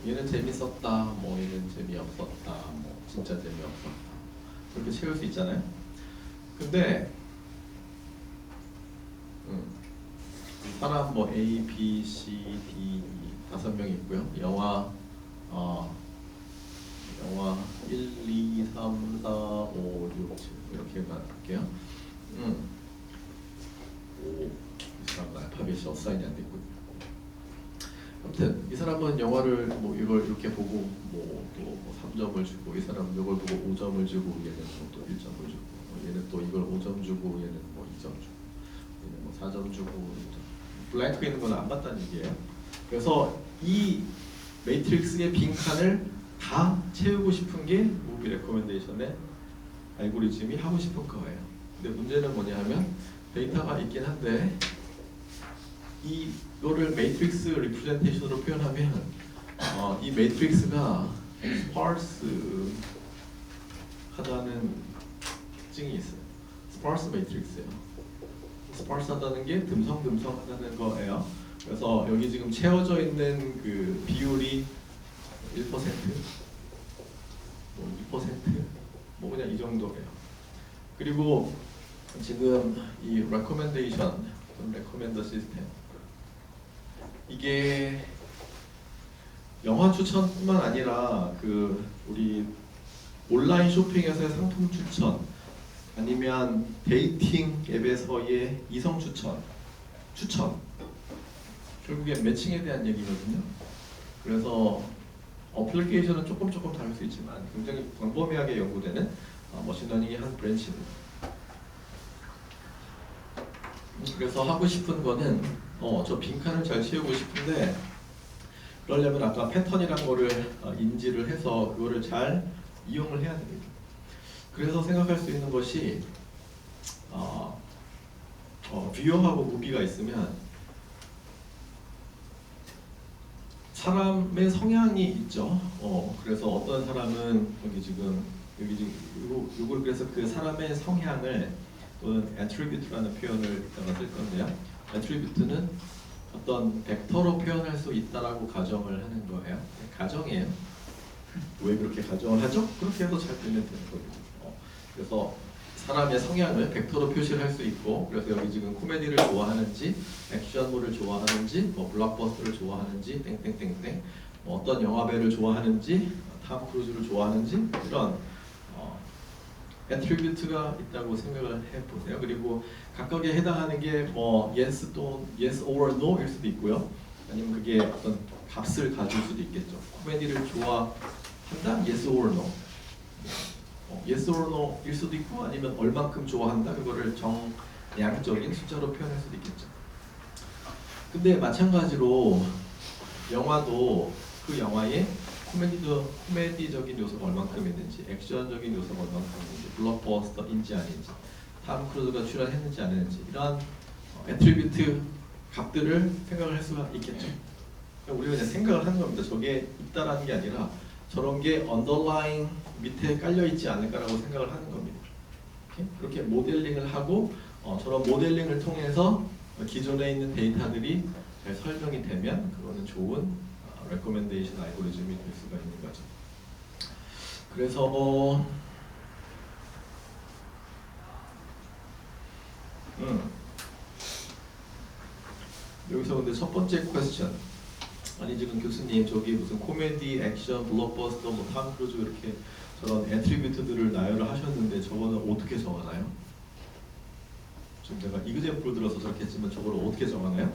얘는 재밌었다, 뭐 얘는 재미없었다, 뭐 진짜 재미없었다 그렇게 채울 수 있잖아요. 근데 사람 뭐 A, B, C, D, E 5명 있고요. 영화 1, 2, 3, 4, 5, 6, 7 이렇게 갈게요. 이 사람 알파벳이 어사인이 안 됐고. 아무튼 이 사람은 영화를 뭐 이걸 이렇게 보고 또 3점을 주고 이 사람은 이걸 보고 5점을 주고 얘는 또 1점을 주고 얘는 또 이걸 5점 주고 얘는 뭐 2점 주고 얘는 뭐 4점 주고 블랭크 있는 건 안 봤다는 얘기예요. 그래서 이 매트릭스의 빈칸을 다 채우고 싶은 게 무비 레코멘데이션의 알고리즘이 하고 싶은 거예요. 근데 문제는 뭐냐 하면 데이터가 있긴 한데 이거를 매트릭스 리프레젠테이션으로 표현하면 이 매트릭스가 스파르스 하다는 특징이 있어요. 스파르스 매트릭스예요. 스파르스 하다는 게 듬성듬성하다는 거예요. 그래서 여기 지금 채워져 있는 그 비율이 1%, 뭐 2%, 뭐 그냥 이 정도예요. 그리고 지금 이 recommendation, recommender 시스템 이게 영화 추천뿐만 아니라 그 우리 온라인 쇼핑에서의 상품 추천 아니면 데이팅 앱에서의 이성 추천 결국엔 매칭에 대한 얘기거든요. 그래서 어플리케이션은 조금 다를 수 있지만 굉장히 광범위하게 연구되는 머신러닝의 한 브랜치입니다. 그래서 하고 싶은 거는 저 빈칸을 잘 채우고 싶은데 그러려면 아까 패턴이란 거를 인지를 해서 그거를 잘 이용을 해야 됩니다. 그래서 생각할 수 있는 것이 뷰어하고 무비가 있으면 사람의 성향이 있죠. 그래서 어떤 사람은 이걸 그래서 그 사람의 성향을 또는 attribute라는 표현을 이따가 쓸 건데요. attribute는 어떤 벡터로 표현할 수 있다라고 가정을 하는 거예요. 가정이에요. 왜 그렇게 가정을 하죠? 그렇게 해서 잘 되면 되는 거죠. 그래서 사람의 성향을 벡터로 표시를 할 수 있고, 그래서 여기 지금 코미디를 좋아하는지, 액션물을 좋아하는지, 뭐 블록버스터를 좋아하는지, 땡땡땡땡, 뭐 어떤 영화배를 좋아하는지, 탐 크루즈를 좋아하는지 이런 애트리뷰트가 있다고 생각을 해보세요. 그리고 각각에 해당하는 게 뭐 yes 또 yes or no일 수도 있고요. 아니면 그게 어떤 값을 가질 수도 있겠죠. 코미디를 좋아한다, yes or no. yes or no일 수도 있고 아니면 얼만큼 좋아한다 그거를 정량적인 숫자로 표현할 수도 있겠죠. 근데 마찬가지로 영화도 그 영화에 코미디적인 요소가 얼만큼 있는지, 액션적인 요소가 얼만큼 있는지, 블록버스터인지 아닌지, 탐 크루즈가 출연했는지 안 했는지 이러한 애트리뷰트 값들을 생각을 할 수가 있겠죠. 우리가 그냥 생각을 하는 겁니다. 저게 있다라는 게 아니라 저런 게 언더라인 밑에 깔려 있지 않을까라고 생각을 하는 겁니다. 그렇게 모델링을 하고 저런 모델링을 통해서 기존에 있는 데이터들이 잘 설명이 되면 그거는 좋은 레코멘데이션 알고리즘이 될 수가 있는 거죠. 그래서 여기서 근데 첫 번째 퀘스천 아니 지금 교수님 저기 무슨 코미디, 액션, 블록버스터, 뭐 탐 크루즈 이렇게 저런 애트리뷰트들을 나열을 하셨는데 저거는 어떻게 정하나요? 지금 제가 이그제플 들어서 저렇게 했지만 저걸 어떻게 정하나요?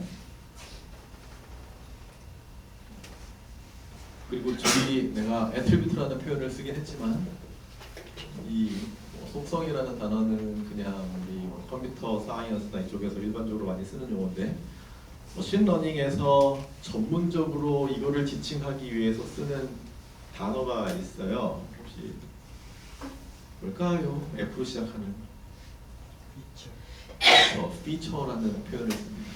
그리고 저기 내가 애트리뷰트라는 표현을 쓰긴 했지만 이뭐 속성이라는 단어는 그냥 우리 뭐 컴퓨터 사이언스나 이쪽에서 일반적으로 많이 쓰는 용어인데 머신러닝에서 전문적으로 이거를 지칭하기 위해서 쓰는 단어가 있어요. 혹시 뭘까요? F로 시작하는 피처라는 표현을 씁니다.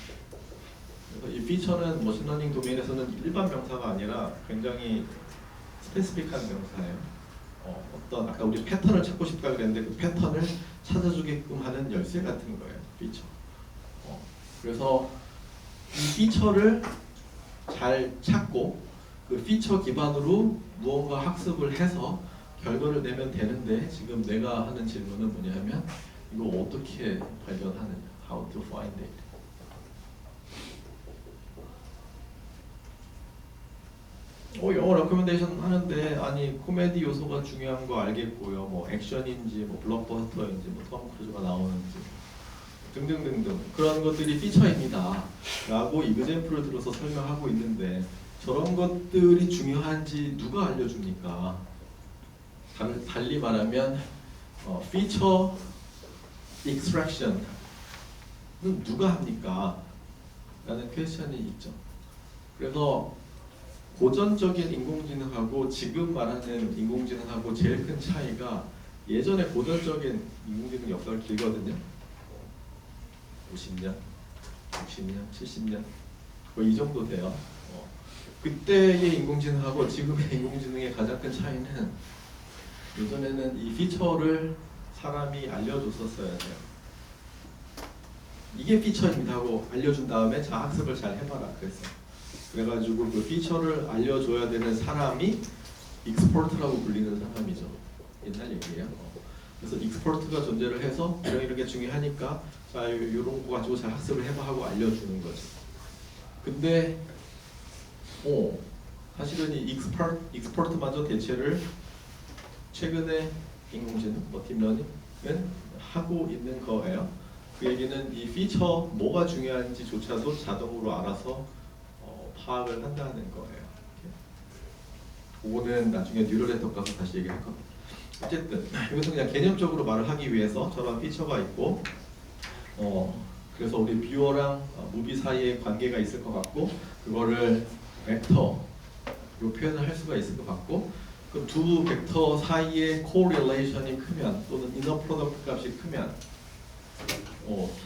그래서 이 피처는 머신러닝 도메인에서는 일반 명사가 아니라 굉장히 스페시픽한 명사예요. 어떤 아까 우리 패턴을 찾고 싶다 그랬는데 그 패턴을 찾아주게끔 하는 열쇠 같은 거예요. 피처. 그래서 이 피처를 잘 찾고 그 피처 기반으로 무언가 학습을 해서 결과를 내면 되는데 지금 내가 하는 질문은 뭐냐면 이거 어떻게 발견하느냐? How to find it? 영어 레코멘데이션 하는데 아니 코미디 요소가 중요한 거 알겠고요. 뭐 액션인지 뭐 블록버스터인지 뭐 톰 크루즈가 나오는지 등등등등 그런 것들이 피처입니다 라고 이그젠플을 들어서 설명하고 있는데 저런 것들이 중요한지 누가 알려줍니까? 달리 말하면 피처 익스트랙션은 누가 합니까? 라는 퀘스천이 있죠. 그래서 고전적인 인공지능하고 지금 말하는 인공지능하고 제일 큰 차이가 예전에 고전적인 인공지능 역사가 길거든요. 50년, 60년, 70년 뭐 이 정도 돼요. 그때의 인공지능하고 지금의 인공지능의 가장 큰 차이는 예전에는 이 피처를 사람이 알려줬었어야 돼요. 이게 피처입니다 하고 알려준 다음에 자 학습을 잘 해봐라 그랬어요. 그래가지고 그 피처를 알려줘야 되는 사람이 익스퍼트라고 불리는 사람이죠. 옛날 얘기예요. 그래서 익스퍼트가 존재를 해서 이렇게 중요하니까 자 이런 거 가지고 잘 학습을 해봐 하고 알려주는 거죠. 근데 사실은 이 익스퍼트마저 대체를 최근에 인공지능, 머신러닝은 하고 있는 거예요. 그 얘기는 이 피처 뭐가 중요한지조차도 자동으로 알아서 파악을 한다는 거예요. 그거는 나중에 뉴럴 네트워크 가서 다시 얘기할 겁니다. 어쨌든 여기서 그냥 개념적으로 말을 하기 위해서 저런 피처가 있고 그래서 우리 뷰어랑 무비 사이에 관계가 있을 것 같고 그거를 벡터로 표현을 할 수가 있을 것 같고 그 두 벡터 사이의 코릴레이션이 크면 또는 이너 프로덕트 값이 크면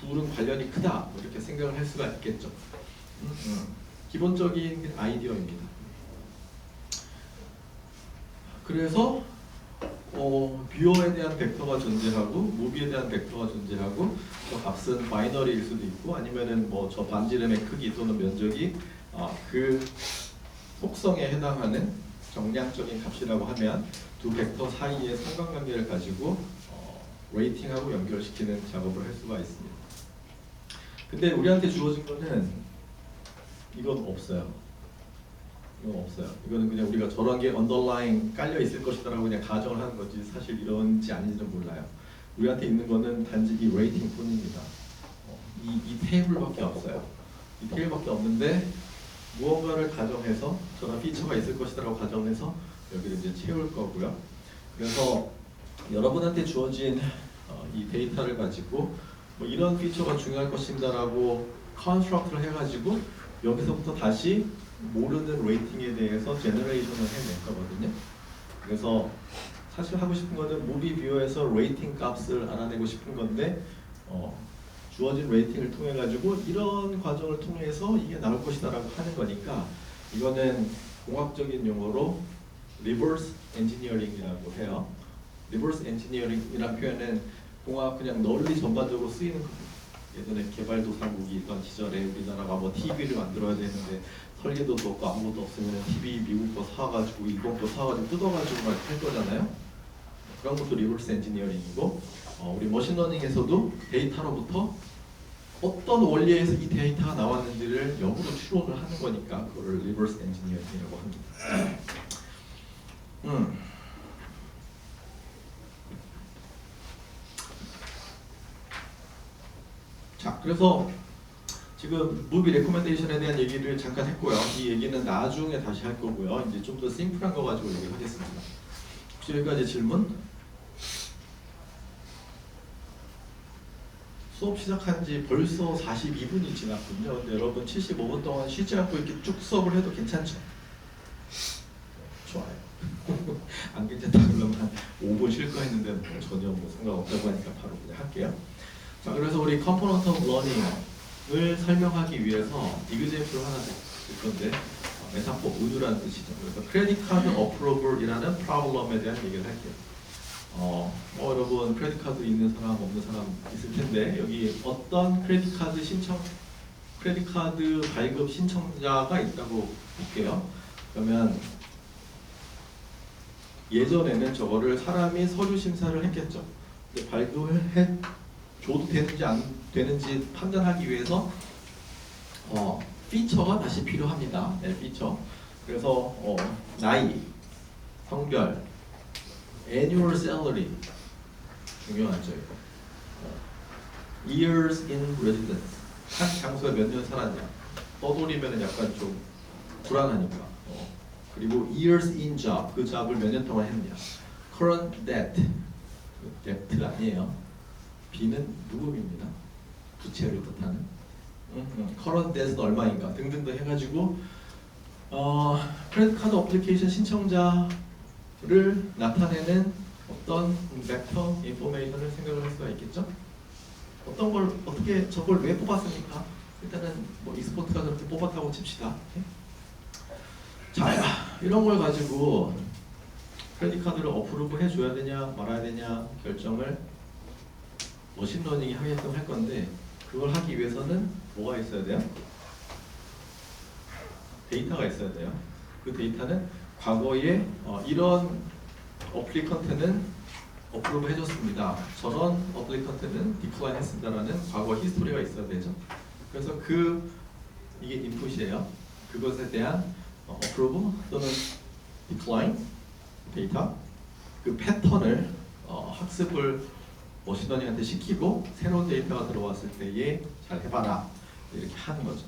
둘은 관련이 크다 이렇게 생각을 할 수가 있겠죠. 기본적인 아이디어입니다. 그래서 뷰어에 대한 벡터가 존재하고 무비에 대한 벡터가 존재하고 저 값은 바이너리일 수도 있고 아니면은 뭐 저 반지름의 크기 또는 면적이 그 속성에 해당하는 정량적인 값이라고 하면 두 벡터 사이의 상관관계를 가지고 레이팅하고 연결시키는 작업을 할 수가 있습니다. 근데 우리한테 주어진 거는 이건 없어요. 이건 없어요. 이거는 그냥 우리가 저런 게 언더라인 깔려 있을 것이다라고 그냥 가정을 하는 거지 사실 이런지 아닌지는 몰라요. 우리한테 있는 거는 단지 이 레이팅 뿐입니다. 이 테이블밖에 없어요. 이 테이블밖에 없는데 무언가를 가정해서 저런 피처가 있을 것이다라고 가정해서 여기를 이제 채울 거고요. 그래서 여러분한테 주어진 이 데이터를 가지고 뭐 이런 피처가 중요할 것입니다라고 컨스트럭트를 해가지고 여기서부터 다시 모르는 레이팅에 대해서 제너레이션을 해낼 거거든요. 그래서 사실 하고 싶은 거는 무비 뷰어에서 레이팅 값을 알아내고 싶은 건데 주어진 레이팅을 통해 가지고 이런 과정을 통해서 이게 나올 것이다라고 하는 거니까 이거는 공학적인 용어로 리버스 엔지니어링이라고 해요. 리버스 엔지니어링이라는 표현은 공학 그냥 널리 전반적으로 쓰이는 겁니다. 예전에 개발도상국이 있던 시절에 우리나라가 뭐 TV를 만들어야 되는데 설계도도 없고 아무것도 없으면 TV 미국 거 사가지고 일본 거 사가지고 뜯어가지고 막 할 거잖아요. 그런 것도 리버스 엔지니어링이고 우리 머신러닝에서도 데이터로부터 어떤 원리에서 이 데이터가 나왔는지를 역으로 추론을 하는 거니까 그거를 리버스 엔지니어링이라고 합니다. 자, 그래서 지금 무비 레코멘데이션에 대한 얘기를 잠깐 했고요. 이 얘기는 나중에 다시 할 거고요. 이제 좀 더 심플한 거 가지고 얘기를 하겠습니다. 혹시 여기까지 질문? 수업 시작한 지 벌써 42분이 지났군요. 근데 여러분 75분 동안 쉬지 않고 이렇게 쭉 수업을 해도 괜찮죠? 좋아요. 안 괜찮다 그러면 한 5분 쉴 거 했는데 뭐 전혀 뭐 상관없다고 하니까 바로 그냥 할게요. 자, 그래서 우리 컴포넌트 오브 러닝을 설명하기 위해서 이그제플을 하나 줄 건데 메타포, 은유라는 뜻이죠. 그래서 크레딧 카드 어프로블이라는 프로블럼에 대한 얘기를 할게요. 여러분 크레딧 카드 있는 사람 없는 사람 있을 텐데 여기 어떤 크레딧 카드 발급 신청자가 있다고 볼게요. 그러면 예전에는 저거를 사람이 서류 심사를 했겠죠. 근데 발급을 줘도 되는지 안 되는지 판단하기 위해서 피처가 다시 필요합니다. 네, 피처. 그래서 나이, 성별, annual salary 중요하죠. years in residence 한 장소에 몇 년 살았냐. 떠돌이면 약간 좀 불안하니까. 그리고 years in job 그 잡을 몇 년 동안 했냐. current debt debt 아니에요. B는 무급입니다. 부채를 뜻하는. current debt은 얼마인가 등등등 해가지고 크레딧 카드 어플리케이션 신청자를 나타내는 어떤 벡터 인포메이션을 생각을 할 수가 있겠죠. 어떤 걸 어떻게 저걸 왜 뽑았습니까? 일단은 뭐 e스포츠가 저렇게 뽑았다고 칩시다. 자, 이런 걸 가지고 크레딧 카드를 어프로브 해줘야 되냐 말아야 되냐 결정을 머신러닝이 하게끔 할 건데 그걸 하기 위해서는 뭐가 있어야 돼요? 데이터가 있어야 돼요. 그 데이터는 과거에 이런 어플리컨트는 어프로브 해줬습니다. 저런 어플리컨트는 디클라인 했습니다라는 과거 히스토리가 있어야 되죠. 그래서 이게 인풋이에요. 그것에 대한 어프로브 또는 디클라인 데이터 그 패턴을 학습을 머신러닝한테 시키고 새로운 데이터가 들어왔을 때에 잘 해봐라 이렇게 하는 거죠.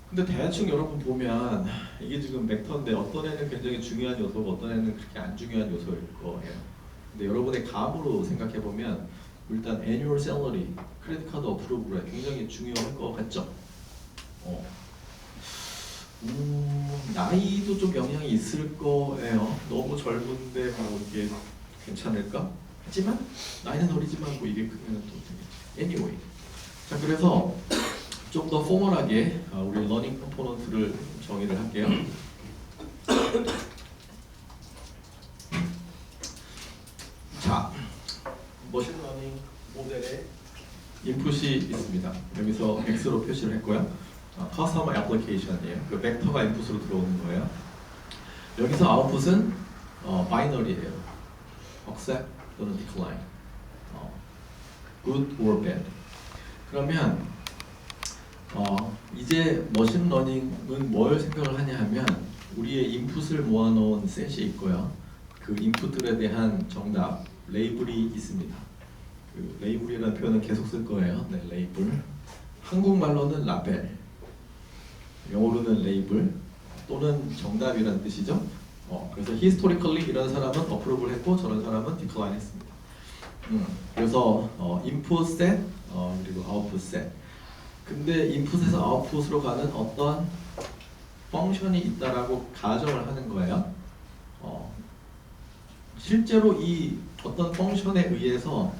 근데 대충 여러분 보면 이게 지금 벡터인데 어떤 애는 굉장히 중요한 요소고 어떤 애는 그렇게 안 중요한 요소일 거예요. 근데 여러분의 감으로 생각해 보면 일단 annual salary, 크레딧 카드 어프로브가 굉장히 중요할 것 같죠. 나이도 좀 영향이 있을 거예요. 너무 젊은데 뭐 이게 괜찮을까? 하지만 나이는 어리지만 뭐 이게 크면 또 되게 anyway. 자, 그래서 좀 더 포멀하게 우리 러닝 컴포넌트를 정의를 할게요. 자, 머신러닝 모델에 인풋이 있습니다. 여기서 X로 표시를 했고요. 커스터머 애플리케이션이에요. 그 벡터가 인풋으로 들어오는 거예요. 여기서 아웃풋은 바이너리예요. accept 또는 decline. good or bad. 그러면 이제 머신러닝은 뭘 생각을 하냐 하면 우리의 인풋을 모아놓은 셋이 있고요. 그 인풋들에 대한 정답, 레이블이 있습니다. 그 레이블이라는 표현은 계속 쓸 거예요. 네, 레이블. 한국말로는 라벨, 영어로는 레이블 또는 정답이라는 뜻이죠. 그래서 historically 이런 사람은 어프로브를 했고 저런 사람은 디클라인 했습니다. 그래서 인풋 셋 그리고 아웃풋 셋. 근데 인풋에서 아웃풋으로 가는 어떤 펑션이 있다라고 가정을 하는 거예요. 실제로 이 어떤 펑션에 의해서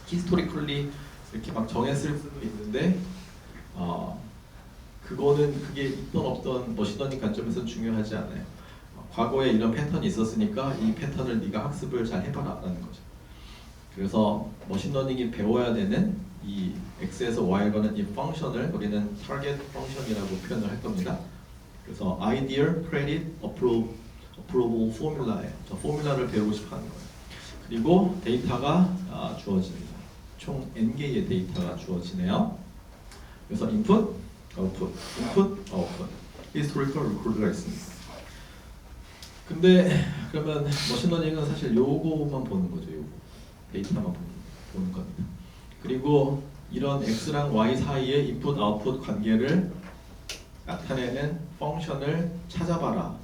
historically 이렇게 막 정했을 수도 있는데 그게 있던 없던 머신러닝 관점에서 중요하지 않아요. 과거에 이런 패턴이 있었으니까 이 패턴을 네가 학습을 잘 해봐라 라는 거죠. 그래서 머신러닝이 배워야 되는 이 X에서 Y에 가는 이 펑션을 우리는 타겟 펑션이라고 표현을 할 겁니다. 그래서 Ideal Credit Approval Formula예요. 저 포뮬라를 배우고 싶어 하는 거예요. 그리고 데이터가 주어집니다. 총 n개의 데이터가 주어지네요. 그래서 input, output, input, output, historical record가 있습니다. 근데 그러면 머신러닝은 사실 요거만 보는 거죠. 요거 데이터만 보는 겁니다. 그리고 이런 x랑 y 사이의 input, output 관계를 나타내는 펑션을 찾아봐라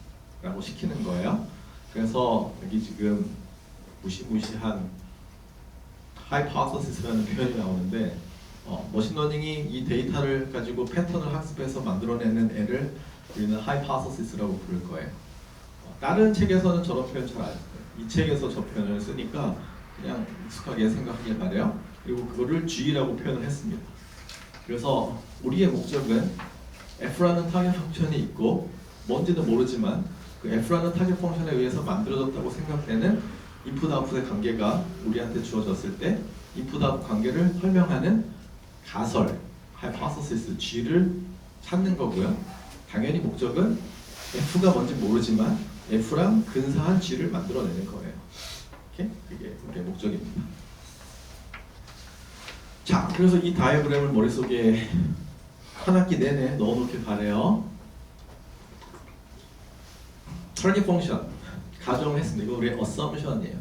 라고 시키는 거예요. 그래서 여기 지금 무시무시한 hypothesis라는 표현이 나오는데 머신러닝이 이 데이터를 가지고 패턴을 학습해서 만들어내는 애를 우리는 hypothesis라고 부를 거예요. 다른 책에서는 저런 표현 잘 안 써요. 이 책에서 저 표현을 쓰니까 그냥 익숙하게 생각하길 바래요. 그리고 그거를 G라고 표현을 했습니다. 그래서 우리의 목적은 F라는 타겟 펑션이 있고 뭔지는 모르지만 그 F라는 타겟 펑션에 의해서 만들어졌다고 생각되는 인풋 아웃풋의 관계가 우리한테 주어졌을 때 인풋 아웃풋 관계를 설명하는 가설, hypothesis G를 찾는 거고요. 당연히 목적은 F가 뭔지 모르지만 F랑 근사한 G를 만들어내는 거예요. 그게 목적입니다. 자, 그래서 이 다이어그램을 머릿속에 한 학기 내내 넣어놓길 바래요. 트래닝 펑션 가정했습니다. 이거 우리의 assumption이에요.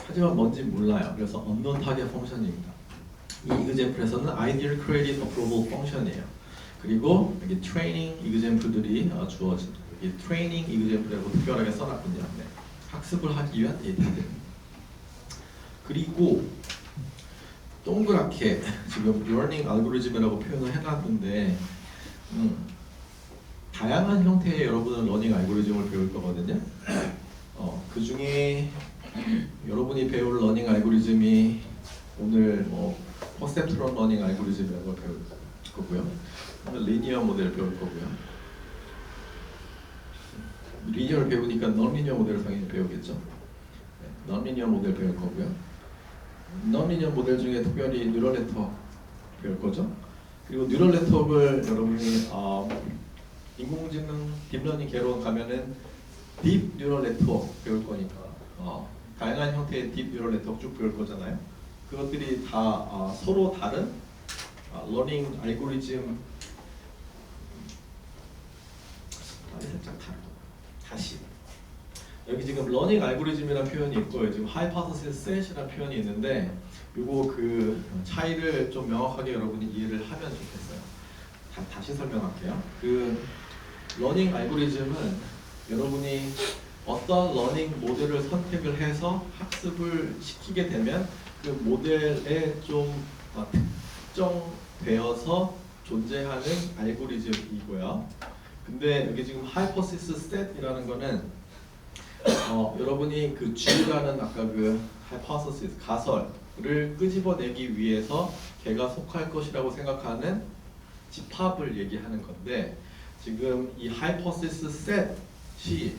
하지만 뭔지 몰라요. 그래서 unknown target 펑션입니다. 이 example에서는 ideal created approval 펑션이에요. 그리고 여기 트레이닝 example들이 주어집니다. 이 트레이닝 example라고 특별하게 써놨군요. 네. 학습을 하기 위한 데이터들. 그리고 동그랗게 지금 learning algorithm이라고 표현을 해놨는데 다양한 형태의 여러분은 러닝 알고리즘을 배울 거거든요. 그 중에 여러분이 배울 러닝 알고리즘이 오늘 퍼셉트럴 러닝 알고리즘이라고 배울 거고요. 오늘 리니어 모델 배울 거고요. 리니어를 배우니까 넌리니어 모델을 당연히 배우겠죠. 넌리니어 모델 배울 거고요. 넌리니어 모델 중에 특별히 뉴럴 네트워크 배울 거죠. 그리고 뉴럴 네트워크를 여러분이 인공지능 딥러닝 개론 가면은 딥 뉴럴 네트워크 배울 거니까 다양한 형태의 딥 뉴럴 네트워크 쭉 배울 거잖아요. 그것들이 다 서로 다른 러닝 알고리즘 살짝 다르고 다시 여기 지금 러닝 알고리즘이라는 표현이 있고요. 지금 hypothesis set이라는 표현이 있는데 요거 그 차이를 좀 명확하게 여러분이 이해를 하면 좋겠어요. 다시 설명할게요. 그 러닝 알고리즘은 여러분이 어떤 러닝 모델을 선택을 해서 학습을 시키게 되면 그 모델에 좀 특정되어서 존재하는 알고리즘이고요. 근데 여기 지금 hypothesis set이라는 거는 여러분이 그 G라는 아까 그 hypothesis 가설을 끄집어내기 위해서 걔가 속할 것이라고 생각하는 집합을 얘기하는 건데 지금 이 hypothesis set이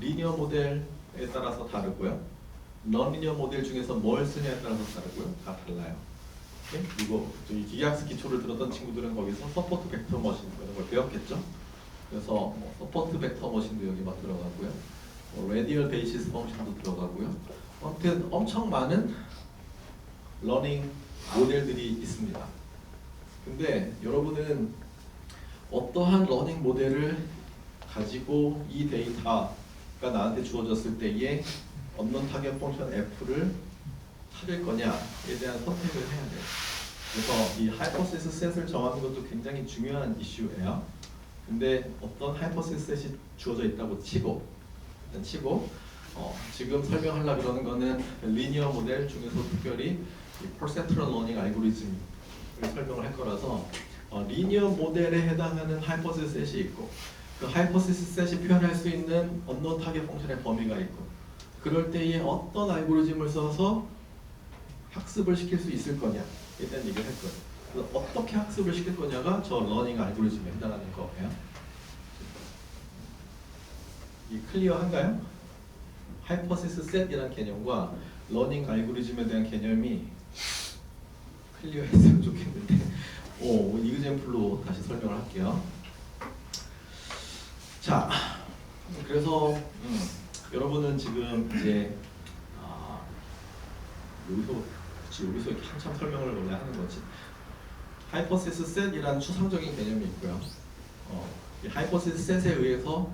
리니어 모델에 따라서 다르고요. 넌리니어 모델 중에서 뭘 쓰냐에 따라서 다르고요. 다 달라요. 그리고 저기 기계학습 기초를 들었던 친구들은 거기서 서포트 벡터 머신 이런 걸 배웠겠죠. 그래서 서포트 벡터 머신도 여기 막 들어가고요. 레디얼 베이시스 펑션도 들어가고요. 아무튼 엄청 많은 러닝 모델들이 있습니다. 근데 여러분은 어떠한 러닝 모델을 가지고 이 데이터가 나한테 주어졌을 때에 unknown target 펑션 f를 찾을 거냐에 대한 선택을 해야 돼요. 그래서 이 hypothesis set을 정하는 것도 굉장히 중요한 이슈예요. 근데 어떤 hypothesis set이 주어져 있다고 치고 지금 설명하려고 그러는 거는 리니어 모델 중에서 특별히 perceptual learning 알고리즘을 설명을 할 거라서 리니어 모델에 해당하는 hypothesis set이 있고 그 hypothesis set이 표현할 수 있는 unknown target 펑션의 범위가 있고 그럴 때에 어떤 알고리즘을 써서 학습을 시킬 수 있을 거냐에 대한 얘기를 할 거예요. 그래서 어떻게 학습을 시킬 거냐가 저 러닝 알고리즘에 해당하는 거예요. 이 클리어한가요? hypothesis set이라는 개념과 러닝 알고리즘에 대한 개념이 클리어했으면 좋겠는데 이그젬플로 다시 설명을 할게요. 자, 그래서 여러분은 지금 이제 여기서 그치, 여기서 이렇게 한참 설명을 원래 하는 거지. 하이퍼시스 셋이라는 추상적인 개념이 있고요. 이 하이퍼시스 셋에 의해서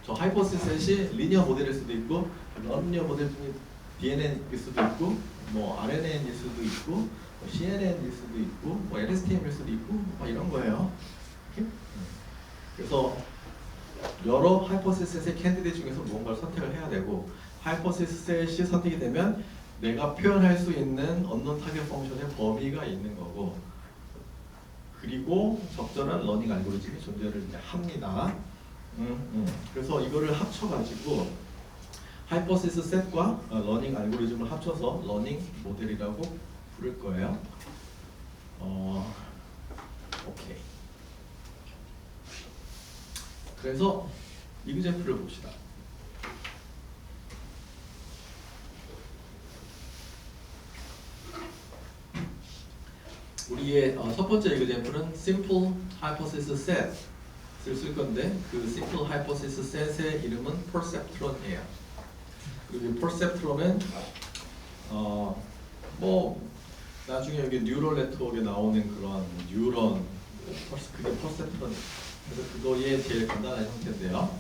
저 하이퍼시스 셋이 리니어 모델일 수도 있고 넌리니어 모델 중에 DNN일 수도 있고 뭐 RNN일 수도 있고 뭐 CNN일 수도 있고 뭐 LSTM일 수도 있고 뭐 이런 거예요. 이렇게? 그래서 여러 하이퍼시스 셋의 캔디데이트 중에서 무언가를 선택을 해야 되고 하이퍼시스 셋이 선택이 되면 내가 표현할 수 있는 언론 타겟 펑션의 범위가 있는 거고 그리고 적절한 러닝 알고리즘이 존재를 이제 합니다. 그래서 이거를 합쳐가지고 하이퍼시스 셋과 러닝 알고리즘을 합쳐서 러닝 모델이라고 부를 거예요. 오케이. 그래서 이그젠플을 봅시다. 우리의 첫 번째 이그젠플은 Simple Hypothesis Set을 쓸 건데 그 Simple Hypothesis Set의 이름은 Perceptron이에요. 그리고 Perceptron은 뭐 나중에 여기 뉴럴 네트워크에 나오는 그런 뉴런 그게 Perceptron이에요. 그래서 그거의 제일 간단한 형태인데요.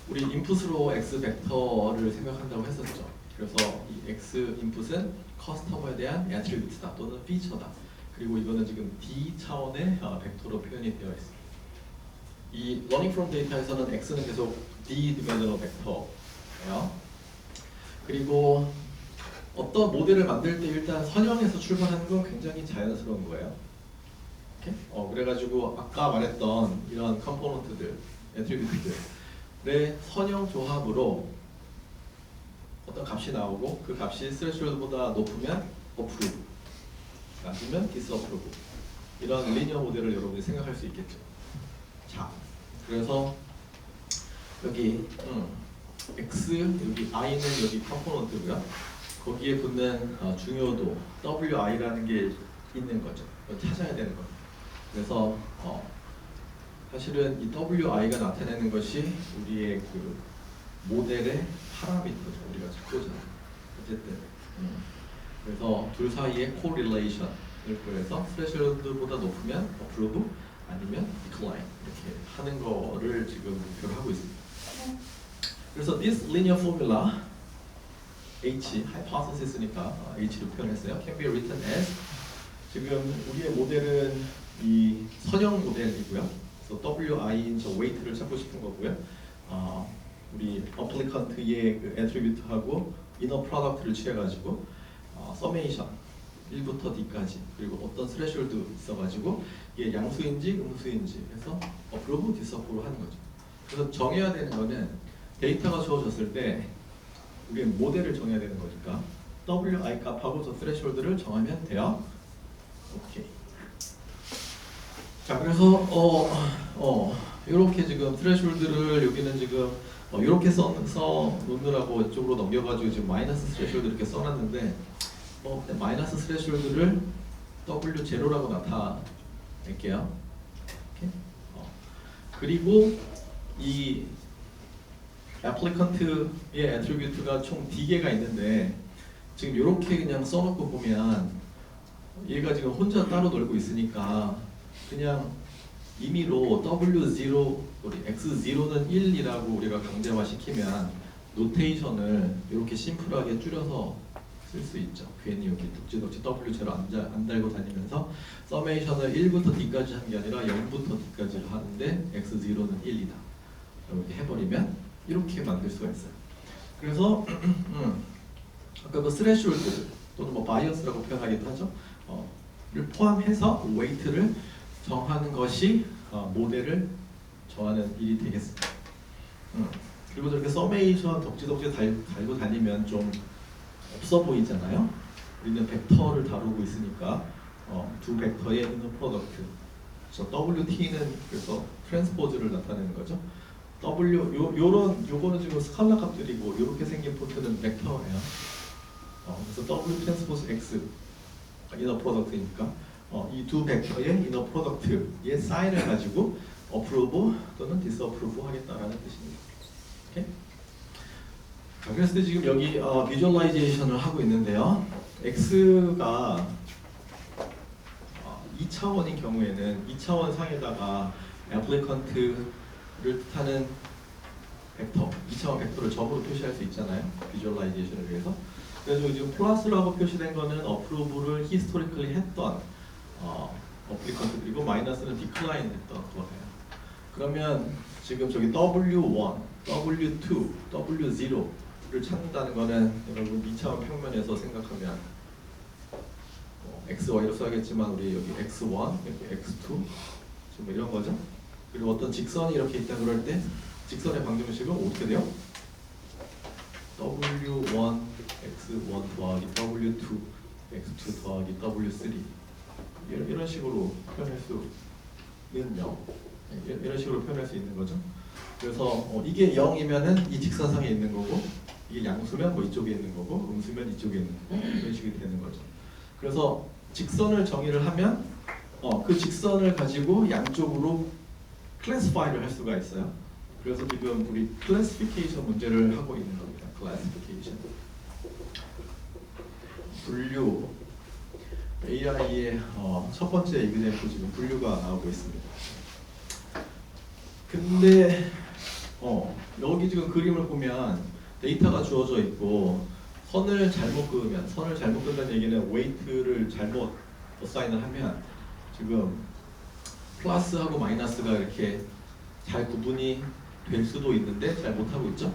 우리 인풋으로 X 벡터를 생각한다고 했었죠. 그래서 이 X 인풋은 커스터머에 대한 애트리뷰트다 또는 피처다. 그리고 이거는 지금 D 차원의 벡터로 표현이 되어 있습니다. 이 Learning from Data에서는 X는 계속 D 디멘셔널 벡터예요. 그리고 어떤 모델을 만들 때 일단 선형에서 출발하는 건 굉장히 자연스러운 거예요. 그래가지고 아까 말했던 이런 컴포넌트들, 애트리뷰트들의 선형 조합으로 어떤 값이 나오고 그 값이 스레시홀드보다 높으면 어프루브, 낮으면 디스어프루브 이런 리니어 모델을 여러분이 생각할 수 있겠죠. 자, 그래서 여기 X, 여기 I는 여기 컴포넌트고요. 거기에 붙는 중요도 WI라는 게 있는 거죠. 찾아야 되는 겁니다. 그래서 사실은 이 WI가 나타내는 것이 우리의 그 모델의 파라미터죠. 우리가 찾고자 하는. 어쨌든 그래서 둘 사이의 correlation을 구해서 threshold보다 높으면 approve 아니면 decline 이렇게 하는 거를 지금 목표를 하고 있습니다. 그래서 this linear formula H, hypothesis니까 H로 표현했어요. can be written as 지금 우리의 모델은 이 선형 모델이고요. 그래서 WI인 저 weight를 찾고 싶은 거고요. 우리 applicant의 그 attribute하고 inner product를 취해가지고 summation 1부터 D까지 그리고 어떤 threshold 있어가지고 이게 양수인지 음수인지 해서 approve, disapprove 하는 거죠. 그래서 정해야 되는 거는 데이터가 주어졌을 때 우리 모델을 정해야 되는 거니까 WI 값하고 저 threshold를 정하면 돼요. 오케이. 자, 그래서 이렇게 지금 threshold를 여기는 지금 이렇게 써 놓느라고 이쪽으로 넘겨가지고 지금 마이너스 threshold 이렇게 써놨는데 마이너스 threshold를 W0라고 나타낼게요. 이렇게. 그리고 이 applicant의 attribute가 총 D개가 있는데 지금 이렇게 그냥 써놓고 보면 얘가 지금 혼자 따로 놀고 있으니까 그냥 임의로 W0, 우리 X0는 1이라고 우리가 강제화시키면 노테이션을 이렇게 심플하게 줄여서 쓸 수 있죠. 괜히 여기 덕지덕지 W0 안 달고 다니면서 서메이션을 1부터 D까지 하는 게 아니라 0부터 D까지 하는데 X0는 1이다. 이렇게 해버리면 이렇게 만들 수가 있어요. 그래서 아까 그 스레시홀드 또는 뭐 바이어스라고 표현하기도 하죠. 를 포함해서 웨이트를 정하는 것이 모델을 정하는 일이 되겠습니다. 그리고 저렇게 서메이션 덕지덕지 달고 다니면 좀 없어 보이잖아요. 우리는 벡터를 다루고 있으니까 두 벡터의 이너 프로덕트. 그래서 WT는 그래서 트랜스포즈를 나타내는 거죠. 요거는 지금 스칼라 값들이고 요렇게 생긴 폰트는 벡터예요. 그래서 W 트랜스포즈 X 이너 프로덕트니까 이 두 벡터의 이너 프로덕트의 사인을 가지고 approve 또는 disapprove 하겠다라는 뜻입니다. 오케이? 자, 그래서 지금 여기 비주얼라이제이션을 하고 있는데요. x가 2차원인 경우에는 2차원 상에다가 applicant를 뜻하는 벡터, 2차원 벡터를 점으로 표시할 수 있잖아요. 비주얼라이제이션을 위해서. 그래서 지금 플러스라고 표시된 거는 approve를 historically 했던 applicant, 그리고 마이너스는 decline 했던 거예요. 그러면 지금 저기 W1, W2, W0를 찾는다는 거는 여러분 2차원 평면에서 생각하면 X, Y로 써야겠지만 우리 여기 X1, 여기 X2 좀 이런 거죠. 그리고 어떤 직선이 이렇게 있다 그럴 때 직선의 방정식은 어떻게 돼요? W1, X1 더하기 W2, X2 더하기 W3 이런 식으로 표현할 수 있는요. 이런 식으로 표현할 수 있는 거죠. 그래서 이게 0이면은 이 직선상에 있는 거고, 이게 양수면 뭐 이쪽에 있는 거고, 음수면 이쪽에 있는 거고, 이런 식이 되는 거죠. 그래서 직선을 정의를 하면 그 직선을 가지고 양쪽으로 클래시파이를 할 수가 있어요. 그래서 지금 우리 클래시피케이션 문제를 하고 있는 겁니다. 클래시피케이션. 분류 AI의 첫 번째 이그램플 지금 분류가 나오고 있습니다. 근데 여기 지금 그림을 보면 데이터가 주어져 있고 선을 잘못 그은다는 얘기는 웨이트를 잘못 어사인을 하면 지금 플러스하고 마이너스가 이렇게 잘 구분이 될 수도 있는데 잘 못하고 있죠.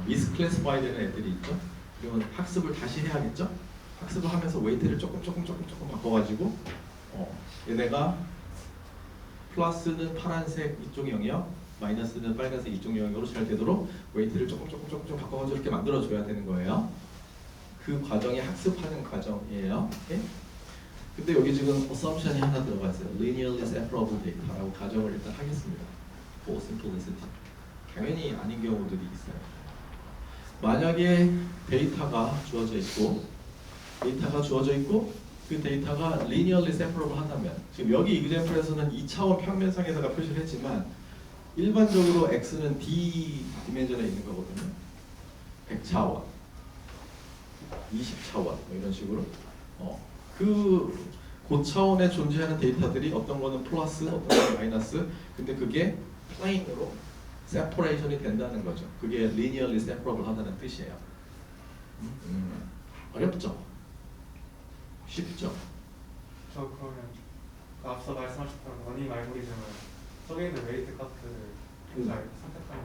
미스클래시파이 되는 애들이 있죠. 그러면 학습을 다시 해야겠죠. 학습을 하면서 웨이트를 조금 바꿔가지고 얘네가 플러스는 파란색 이쪽 영역, 마이너스는 빨간색 이쪽 영역으로 잘 되도록 웨이트를 조금 바꿔가지고 이렇게 만들어줘야 되는 거예요. 그 과정이 학습하는 과정이에요. 오케이? 근데 여기 지금 assumption이 하나 들어가 있어요. linearly separable data라고 가정을 일단 하겠습니다. for simplicity. 당연히 아닌 경우들이 있어요. 만약에 데이터가 주어져 있고 그 데이터가 linearly separable 하다면 지금 여기 example에서는 2차원 평면상에다가 표시를 했지만 일반적으로 x는 d 디멘전에 있는 거거든요. 100차원, 20차원 뭐 이런 식으로 그 고차원에 존재하는 데이터들이 어떤 거는 플러스, 어떤 거는 마이너스, 근데 그게 플레인으로 separation이 된다는 거죠. 그게 linearly separable 하다는 뜻이에요. 어렵죠? 쉽죠? 저 그러면 앞서 말씀하셨던 러닝 알고리즘은 속에 있는 웨이트 값들을 잘 선택하는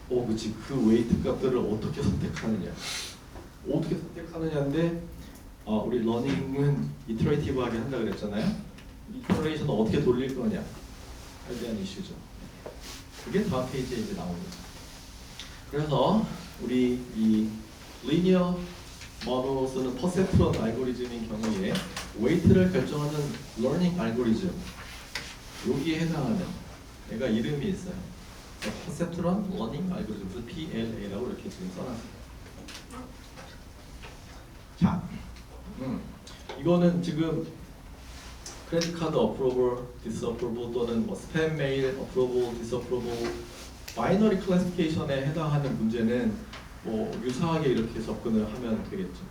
건가요? 그치. 그 웨이트 값들을 어떻게 선택하느냐인데 우리 러닝은 이터레이티브하게 한다 그랬잖아요. 이터레이션을 어떻게 돌릴 거냐에 대한 이슈죠. 그게 다음 페이지에 이제 나옵니다. 그래서 우리 이 리니어 모델을 쓰는 퍼셉트론 알고리즘인 경우에 웨이트를 결정하는 러닝 알고리즘 여기에 해당하는 얘가 이름이 있어요. 퍼셉트론 러닝 알고리즘, 그래서 PLA라고 이렇게 지금 써놨어요. 자, 이거는 지금 크레딧 카드 어프로벌, 디스어프로벌 또는 뭐 스팸 메일 어프로벌, 디스어프로벌 바이너리 클래시피케이션에 해당하는 문제는 뭐 유사하게 이렇게 접근을 하면 되겠죠.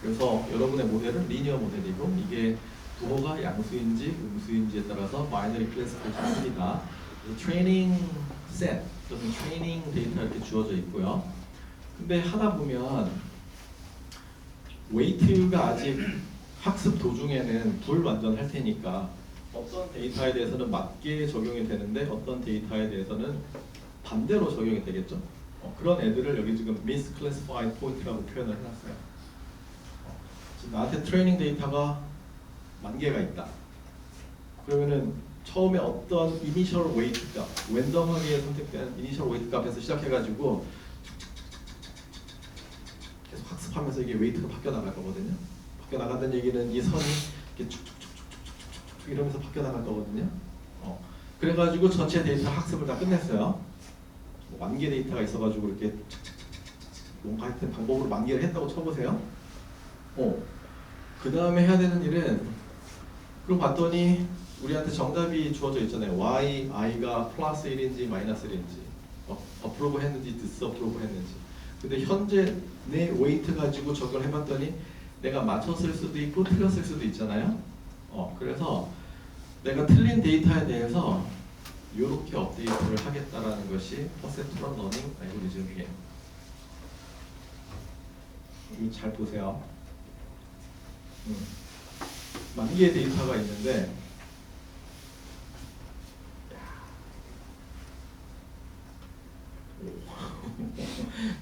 그래서 여러분의 모델은 리니어 모델이고 이게 부호가 양수인지 음수인지에 따라서 바이너리 클래시피케이션을 합니다. 트레이닝 셋 또는 트레이닝 데이터 이렇게 주어져 있고요. 근데 하다 보면 웨이트가 아직 학습 도중에는 불완전할 테니까 어떤 데이터에 대해서는 맞게 적용이 되는데 어떤 데이터에 대해서는 반대로 적용이 되겠죠. 그런 애들을 여기 지금 misclassified point라고 표현을 해놨어요. 지금 나한테 트레이닝 데이터가 10,000개가 있다. 그러면은 처음에 어떤 이니셜 웨이트 값, 랜덤하게 선택된 이니셜 웨이트 값에서 시작해가지고 계속 학습하면서 이게 웨이트가 바뀌어 나갈 거거든요. 바뀌어 나간다는 얘기는 이 선이 이렇게 쭉쭉쭉쭉쭉쭉 이러면서 바뀌어 나갈 거거든요. 그래가지고 전체 데이터 학습을 다 끝냈어요. 10,000개 데이터가 있어가지고 이렇게 뭔가 하여튼 방법으로 10,000개를 했다고 쳐보세요. 그 다음에 해야 되는 일은 그럼 봤더니 우리한테 정답이 주어져 있잖아요. y, i가 플러스 1인지 마이너스 1인지. 어프로브 했는지 디스어프로브 했는지. 근데 현재 내 웨이트 가지고 적용을 해봤더니 내가 맞췄을 수도 있고 틀렸을 수도 있잖아요. 그래서 내가 틀린 데이터에 대해서 이렇게 업데이트를 하겠다라는 것이 퍼셉트럴 러닝 알고리즘이에요. 이거 잘 보세요. 만 개의 데이터가 있는데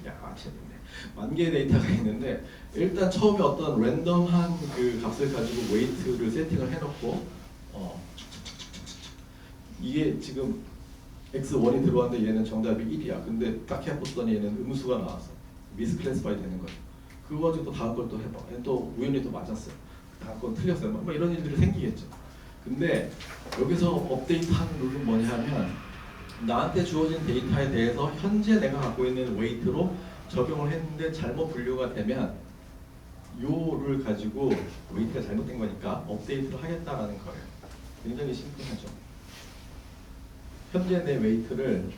야, 재밌네. 만 개의 데이터가 있는데 일단 처음에 어떤 랜덤한 그 값을 가지고 웨이트를 세팅을 해놓고 이게 지금 x1이 들어왔는데 얘는 정답이 1이야. 근데 딱 해봤더니 얘는 음수가 나왔어. 미스클래시파이 되는 거죠. 그거 가지고 또 다음 걸 또 해봐. 얘는 또 우연히 또 맞았어요. 다음 건 틀렸어요. 뭐 이런 일들이 생기겠죠. 근데 여기서 업데이트하는 룰은 뭐냐 하면 나한테 주어진 데이터에 대해서 현재 내가 갖고 있는 웨이트로 적용을 했는데 잘못 분류가 되면 요를 가지고 웨이트가 잘못된 거니까 업데이트를 하겠다라는 거예요. 굉장히 심플하죠. 현재 내 웨이트를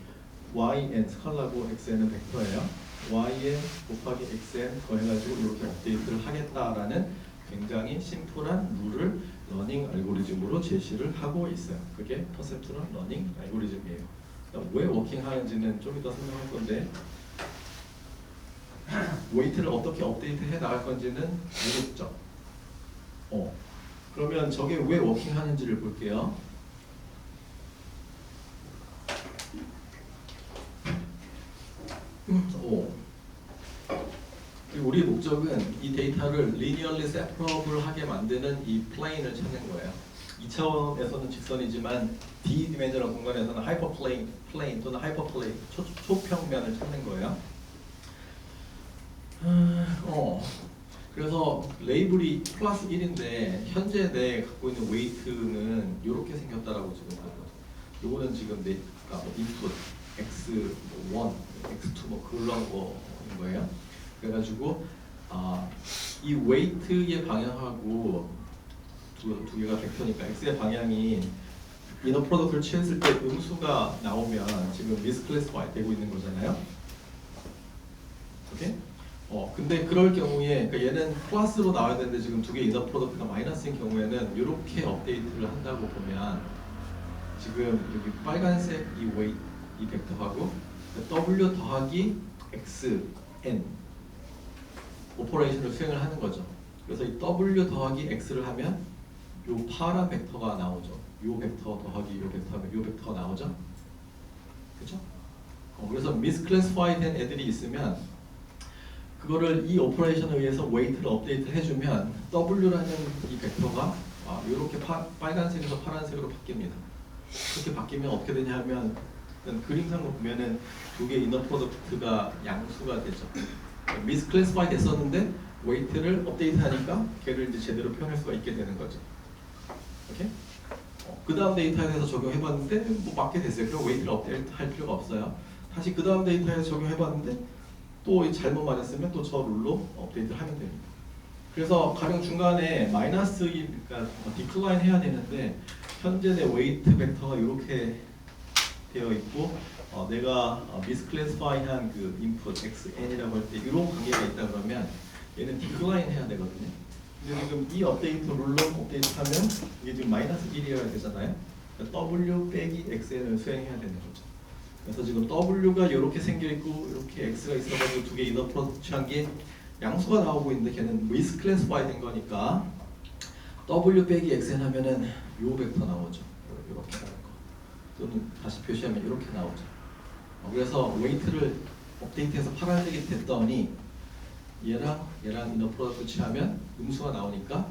yn 스칼라고 xn은 벡터예요. yn 곱하기 xn 더해가지고 이렇게 업데이트를 하겠다라는 굉장히 심플한 룰을 러닝 알고리즘으로 제시를 하고 있어요. 그게 퍼셉트럴 러닝 알고리즘이에요. 왜 워킹하는지는 좀 이따 설명할 건데 웨이트를 어떻게 업데이트 해 나갈 건지는 알겠죠? 그러면 저게 왜 워킹하는지를 볼게요. 그리고 우리의 목적은 이 데이터를 linearly separable하게 만드는 이 플레인을 찾는 거예요. 2차원에서는 직선이지만 D-디멘전al 공간에서는 하이퍼플레인 또는 하이퍼플레인 초평면을 찾는 거예요. 그래서 레이블이 플러스 1인데 현재 내 갖고 있는 웨이트는 이렇게 생겼다라고 지금 하거든요. 요거는 지금 내 인풋 x1, x2 뭐 그런 거인 거예요. 그래가지고 이 웨이트의 방향하고 두 개가 벡터니까 x의 방향이 이너 프로덕트를 취했을 때 음수가 나오면 지금 미스클래시파이 되고 있는 거잖아요. 오케이? 근데 그럴 경우에 그러니까 얘는 플러스로 나와야 되는데 지금 두 개 이너 프로덕트가 마이너스인 경우에는 이렇게 업데이트를 한다고 보면 지금 여기 빨간색 이 웨이트 이 벡터하고 w 더하기 xn 오퍼레이션을 수행을 하는 거죠. 그래서 이 w 더하기 x를 하면 요 파란 벡터가 나오죠. 요 벡터 더하기 요 벡터 하면 요 벡터가 나오죠. 그렇죠? 그래서 미스클래시파이 된 애들이 있으면 그거를 이 오퍼레이션에 의해서 웨이트를 업데이트 해주면 w라는 이 벡터가 이렇게 빨간색에서 파란색으로 바뀝니다. 그렇게 바뀌면 어떻게 되냐 하면 그림상으로 보면은 두 개 이너 프로덕트가 양수가 되죠. 미스클래시파이 됐었는데 웨이트를 업데이트하니까 걔를 이제 제대로 표현할 수가 있게 되는 거죠. 오케이? 그 다음 데이터에 대해서 적용해봤는데 뭐 맞게 됐어요. 그럼 웨이트를 업데이트 할 필요가 없어요. 다시 그 다음 데이터에 적용해봤는데 또 잘못 맞았으면 또 저 룰로 업데이트를 하면 됩니다. 그래서 가령 중간에 마이너스 그러니까 디클라인 해야 되는데 현재 내 웨이트 벡터가 이렇게 되어 있고 내가 미스클래시파이한 그 인풋 xn이라고 할 때 이런 관계가 있다 그러면 얘는 디클라인 해야 되거든요. 근데 지금 이 업데이트 룰로 업데이트하면 이게 지금 마이너스 1이어야 되잖아요. 그러니까 w 빼기 xn을 수행해야 되는 거죠. 그래서 지금 w가 이렇게 생겨 있고 이렇게 x가 있어가지고 두 개 이너 프로덕트 취한 게 양수가 나오고 있는데 걔는 미스클래시파이 된 거니까 w 빼기 xn 하면은 요 벡터 나오죠. 이렇게 나올 거. 또는 다시 표시하면 이렇게 나오죠. 그래서 웨이트를 업데이트해서 파란색이 됐더니 얘랑 이너 프로덕트 취하면 음수가 나오니까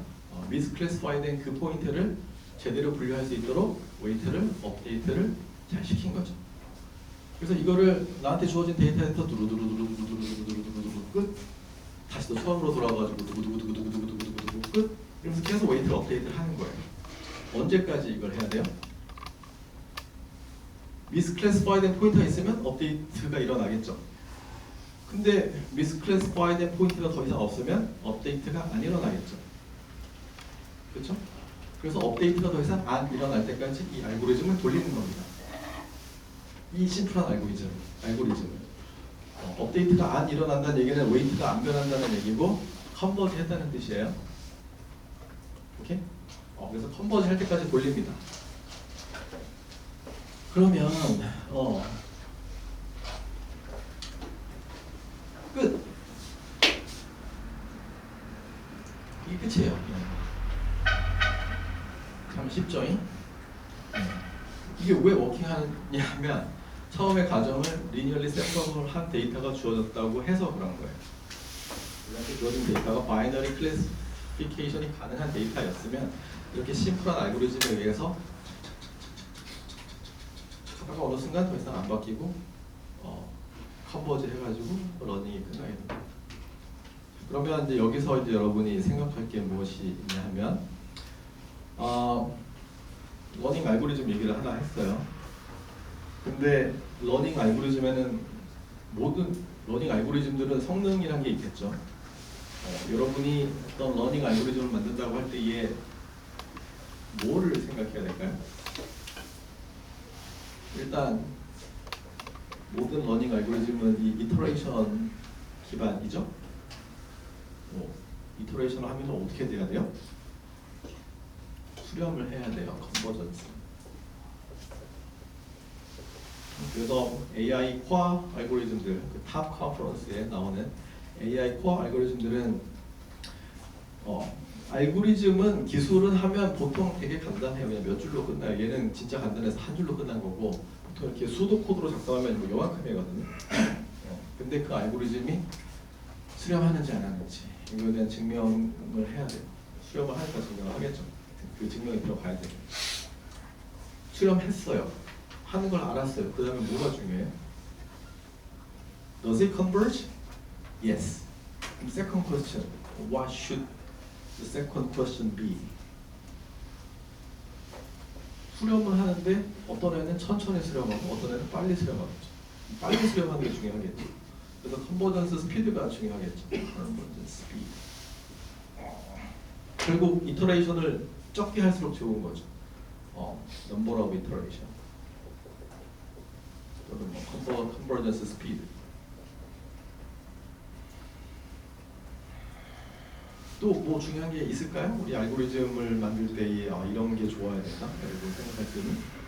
미스클래시파이 된 그 포인트를 제대로 분류할 수 있도록 웨이트를 업데이트를 잘 시킨 거죠. 그래서 이거를 나한테 주어진 데이터에서 두루두루두루두루두루두루두루 끝. 다시 또 처음으로 돌아가가지고 두구두구두구두구두구두구두구 끝. 이러면서 계속 웨이트를 업데이트를 하는 거예요. 언제까지 이걸 해야 돼요? 미스클래시파이 된 포인트가 있으면 업데이트가 일어나겠죠. 근데 미스클래시파이 된 포인트가 더 이상 없으면 업데이트가 안 일어나겠죠. 그렇죠? 그래서 업데이트가 더 이상 안 일어날 때까지 이 알고리즘을 돌리는 겁니다. 이 심플한 알고리즘을 업데이트가 안 일어난다는 얘기는 웨이트가 안 변한다는 얘기고 컨버지 했다는 뜻이에요. 오케이? 그래서 컨버지 할 때까지 돌립니다. 그러면 끝. 이게 끝이에요. 참 쉽죠? 이게 왜 워킹하느냐 하면 처음에 가정을 리니얼리 샘플한 데이터가 주어졌다고 해서 그런 거예요. 우리한테 주어진 데이터가 바이너리 클래시피케이션이 가능한 데이터였으면 이렇게 심플한 알고리즘에 의해서 하다가 어느 순간 더 이상 안 바뀌고 컨버지 해가지고 러닝이 끝나게 됩니다. 그러면 이제 여기서 이제 여러분이 생각할 게 무엇이 있냐 하면 러닝 알고리즘 얘기를 하나 했어요. 근데 러닝 알고리즘에는 모든 러닝 알고리즘들은 성능이란 게 있겠죠. 여러분이 어떤 러닝 알고리즘을 만든다고 할 때에 뭐를 생각해야 될까요? 일단 모든 러닝 알고리즘은 이 이터레이션 기반이죠. 이터레이션을 하면 어떻게 돼야 돼요? 수렴을 해야 돼요. 컨버전스. 그래서 AI 코어 알고리즘들, 그 탑 컨퍼런스에 나오는 AI 코어 알고리즘들은 알고리즘은 기술은 하면 보통 되게 간단해요. 그냥 몇 줄로 끝나요. 얘는 진짜 간단해서 한 줄로 끝난 거고 보통 이렇게 수도 코드로 작성하면 뭐 요만큼이거든요. 근데 그 알고리즘이 수렴하는지 안 하는지 이거에 대한 증명을 해야 돼요. 수렴을 하니까 증명을 하겠죠. 그 증명이 들어가야 돼요. 수렴했어요. 하는 걸 알았어요. 그 다음에 뭐가 중요해요? Does it converge? Yes. Second question. What should the second question be? 수렴을 하는데 어떤 애는 천천히 수렴하고 어떤 애는 빨리 수렴하겠죠. 빨리 수렴하는 게 중요하겠죠. 그래서 컨버전스 스피드가 중요하겠죠. 컨버전스 스피드. 결국 이터레이션을 적게 할수록 좋은 거죠. 넘버 오브 이터레이션. 또는 뭐 컨버전스 스피드. 또 뭐 중요한 게 있을까요? 우리 알고리즘을 만들 때에 이런 게 좋아야 된다. 여러분 생각할 때는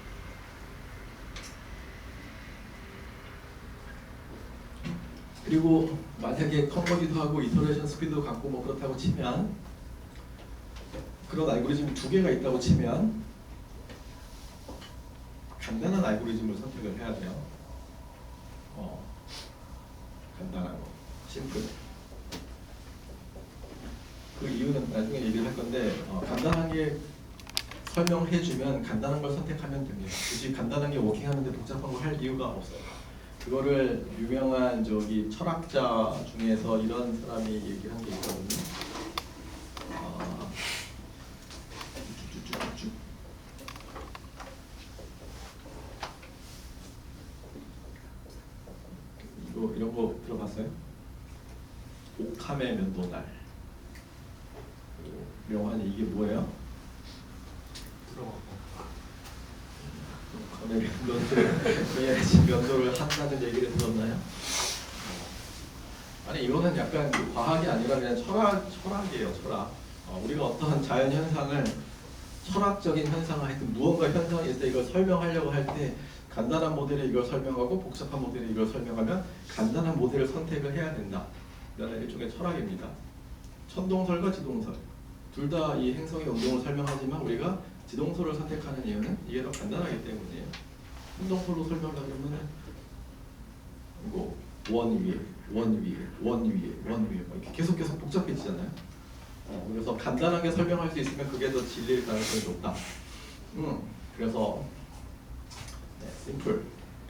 그리고 만약에 컨버지도 하고 이터레이션 스피드도 갖고 뭐 그렇다고 치면 그런 알고리즘이 두 개가 있다고 치면 간단한 알고리즘을 선택을 해야 돼요. 간단한 거, 심플. 그 이유는 나중에 얘기를 할 건데 간단하게 설명해주면 간단한 걸 선택하면 됩니다. 굳이 간단하게 워킹하는데 복잡한 걸 할 이유가 없어요. 그거를 유명한 철학자 중에서 이런 사람이 얘기한 게 있거든요. 이런 거 들어봤어요? 오카메 면도날. 명환이 이게 뭐예요? 오카메 면도를 한다는 얘기를 들었나요? 아니 이거는 약간 과학이 아니라 그냥 철학이에요. 철학. 우리가 어떤 자연 현상을 철학적인 현상을 하여튼 무언가 현상이 있을 때 이걸 설명하려고 할 때 간단한 모델에 이걸 설명하고 복잡한 모델에 이걸 설명하면 간단한 모델을 선택을 해야 된다. 이런 일종의 철학입니다. 천동설과 지동설 둘 다 이 행성의 운동을 설명하지만 우리가 지동설을 선택하는 이유는 이게 더 간단하기 때문이에요. 천동설로 설명하려고 그러면 이거 원 위에 이렇게 계속 복잡해지잖아요. 그래서 간단하게 설명할 수 있으면 그게 더 진리일 가능성이 높다. 그래서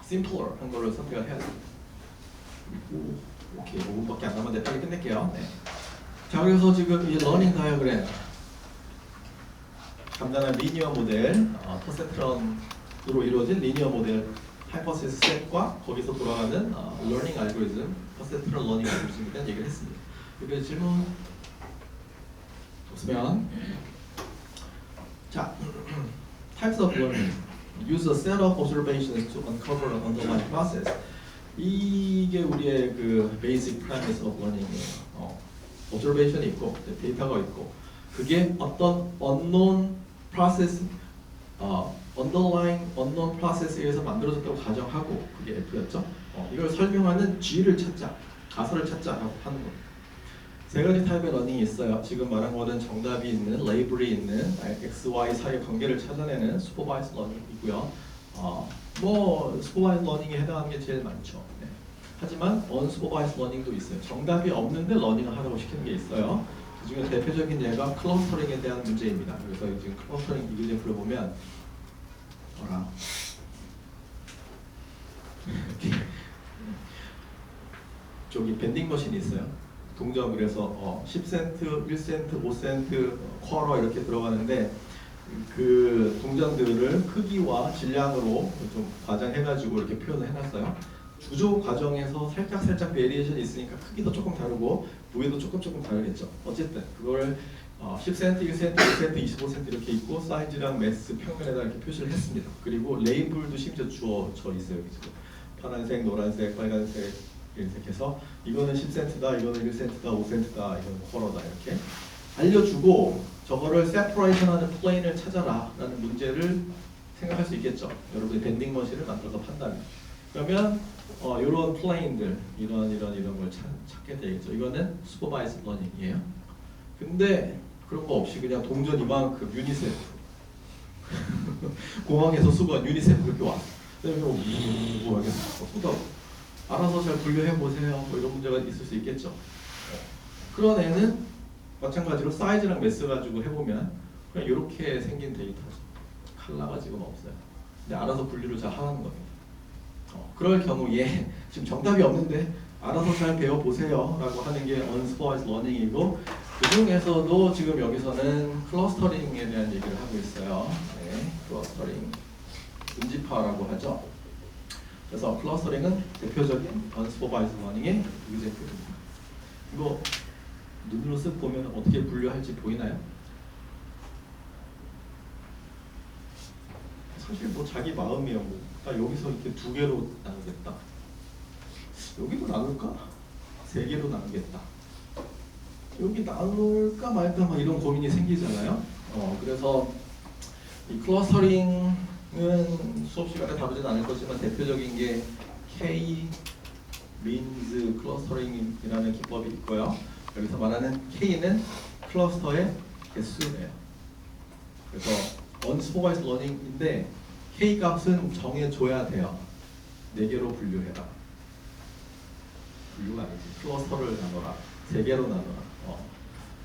simpler 한 거를 선택을 해야 돼요. 오케이 5분밖에 안 남았는데 빨리 끝낼게요. 네. 자 그래서 지금 이 러닝 다이어그램 간단한 리니어 모델 퍼센트런으로 이루어진 리니어 모델 하이퍼시스 셋과 거기서 돌아가는 러닝 알고리즘 퍼센트런 러닝 알고리즘에 대한 얘기를 했습니다. 여기 질문 없으면 자 types of learning use a set of observations to uncover an underlying process. 이게 우리의 그 basic premise of learning이에요. observation이 있고 데이터가 있고 그게 어떤 unknown process, underlying unknown process에 의해서 만들어졌다고 가정하고 그게 F였죠. 이걸 설명하는 G를 찾자, 가설을 찾자라고 하는 겁니다. 세 가지 타입의 러닝이 있어요. 지금 말한 거는 정답이 있는, 레이블이 있는 X, Y 사이의 관계를 찾아내는 슈퍼바이스 러닝이고요. 뭐 슈퍼바이스 러닝에 해당하는 게 제일 많죠. 네. 하지만 언슈퍼바이스 러닝도 있어요. 정답이 없는데 러닝을 하라고 시키는 게 있어요. 그 중에 대표적인 예가 클러스터링에 대한 문제입니다. 그래서 지금 클러스터링 이그제플을 보면 저기 밴딩 머신이 있어요. 동전 그래서 10센트, 1센트, 5센트, 쿼러 이렇게 들어가는데 그 동전들을 크기와 질량으로 좀 과장해가지고 이렇게 표현을 해놨어요. 주조 과정에서 살짝 베리에이션이 있으니까 크기도 조금 다르고 무게도 조금 다르겠죠. 어쨌든 그걸 10센트, 1센트, 2센트, 25센트 이렇게 있고 사이즈랑 매스 평면에다 이렇게 표시를 했습니다. 그리고 레이블도 심지어 주어져 있어요. 여기 지금 파란색, 노란색, 빨간색 이렇게 해서 이거는 10센트다, 이거는 1센트다, 5센트다, 이거는 쿼러다 이렇게 알려주고 저거를 세퍼레이션하는 플레인을 찾아라 라는 문제를 생각할 수 있겠죠. 여러분이 밴딩 머신을 만들어서 판다면 그러면 이런 플레인들 이런 걸 찾게 되겠죠. 이거는 슈퍼바이스 러닝이에요. 근데 그런 거 없이 그냥 동전 이만큼 유니세프 공항에서 수거한 유니세프 그렇게 왔어. 그다음에 뭐 알겠어. 쏟아 알아서 잘 분류해 보세요. 뭐 이런 문제가 있을 수 있겠죠. 그런 애는 마찬가지로 사이즈랑 매스 가지고 해보면 그냥 이렇게 생긴 데이터죠. 컬러가 지금 없어요. 근데 알아서 분류를 잘 하는 겁니다. 그럴 경우에 지금 정답이 없는데 알아서 잘 배워보세요 라고 하는 게 unsupervised learning이고 그 중에서도 지금 여기서는 클러스터링에 대한 얘기를 하고 있어요. 네, 클러스터링 운집화라고 하죠. 그래서 클러스터링은 대표적인 unsupervised learning의 example입니다. 이거 눈으로 쓱 보면 어떻게 분류할지 보이나요? 사실 뭐 자기 마음이야. 뭐. 나 여기서 이렇게 두 개로 나누겠다. 여기도 나눌까? 세 개로 나누겠다. 여기 나눌까 말까 막 이런 고민이 생기잖아요. 그래서 이 클러스터링은 수업 시간에 다루진 않을 거지만 대표적인 게 K-means 클러스터링이라는 기법이 있고요. 여기서 말하는 K는 클러스터의 개수예요. 그래서 unsupervised learning인데 K 값은 정해줘야 돼요. 4개로 분류해라. 분류가 아니지. 클러스터를 나눠라. 3개로 나눠라.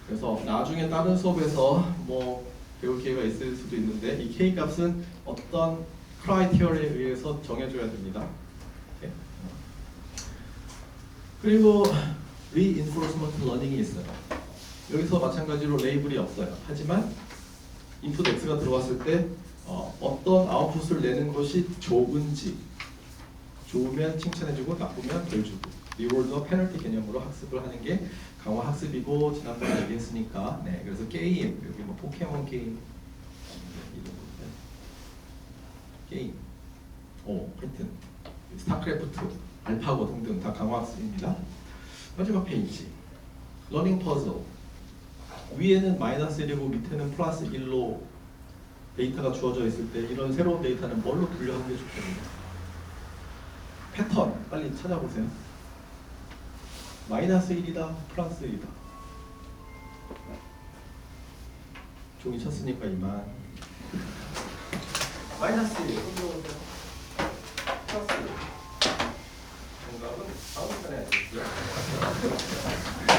그래서 나중에 다른 수업에서 뭐 배울 기회가 있을 수도 있는데 이 K 값은 어떤 크라이테리어에 의해서 정해줘야 됩니다. 이렇게. 그리고 reinforcement learning이 있어요. 여기서 마찬가지로 레이블이 없어요. 하지만 인풋 X가 들어왔을 때 어떤 아웃풋을 내는 것이 좋은지 좋으면 칭찬해주고 나쁘면 벌 주고 리워드와 페널티 개념으로 학습을 하는 게 강화 학습이고 지난번에 얘기했으니까 네 그래서 게임 여기 뭐 포켓몬 게임 게임 하여튼 스타크래프트 알파고 등등 다 강화 학습입니다. 마지막 페이지 러닝 퍼즐 위에는 마이너스 1이고 밑에는 플러스 1로 데이터가 주어져 있을 때 이런 새로운 데이터는 뭘로 분류하는 게 좋겠는가? 패턴 빨리 찾아보세요. 마이너스 1이다, 플러스 1이다. 종이 쳤으니까 이만. 마이너스 1, 손 들어보세요. 플러스 1. 정답은 다음 편에 알려드릴게요.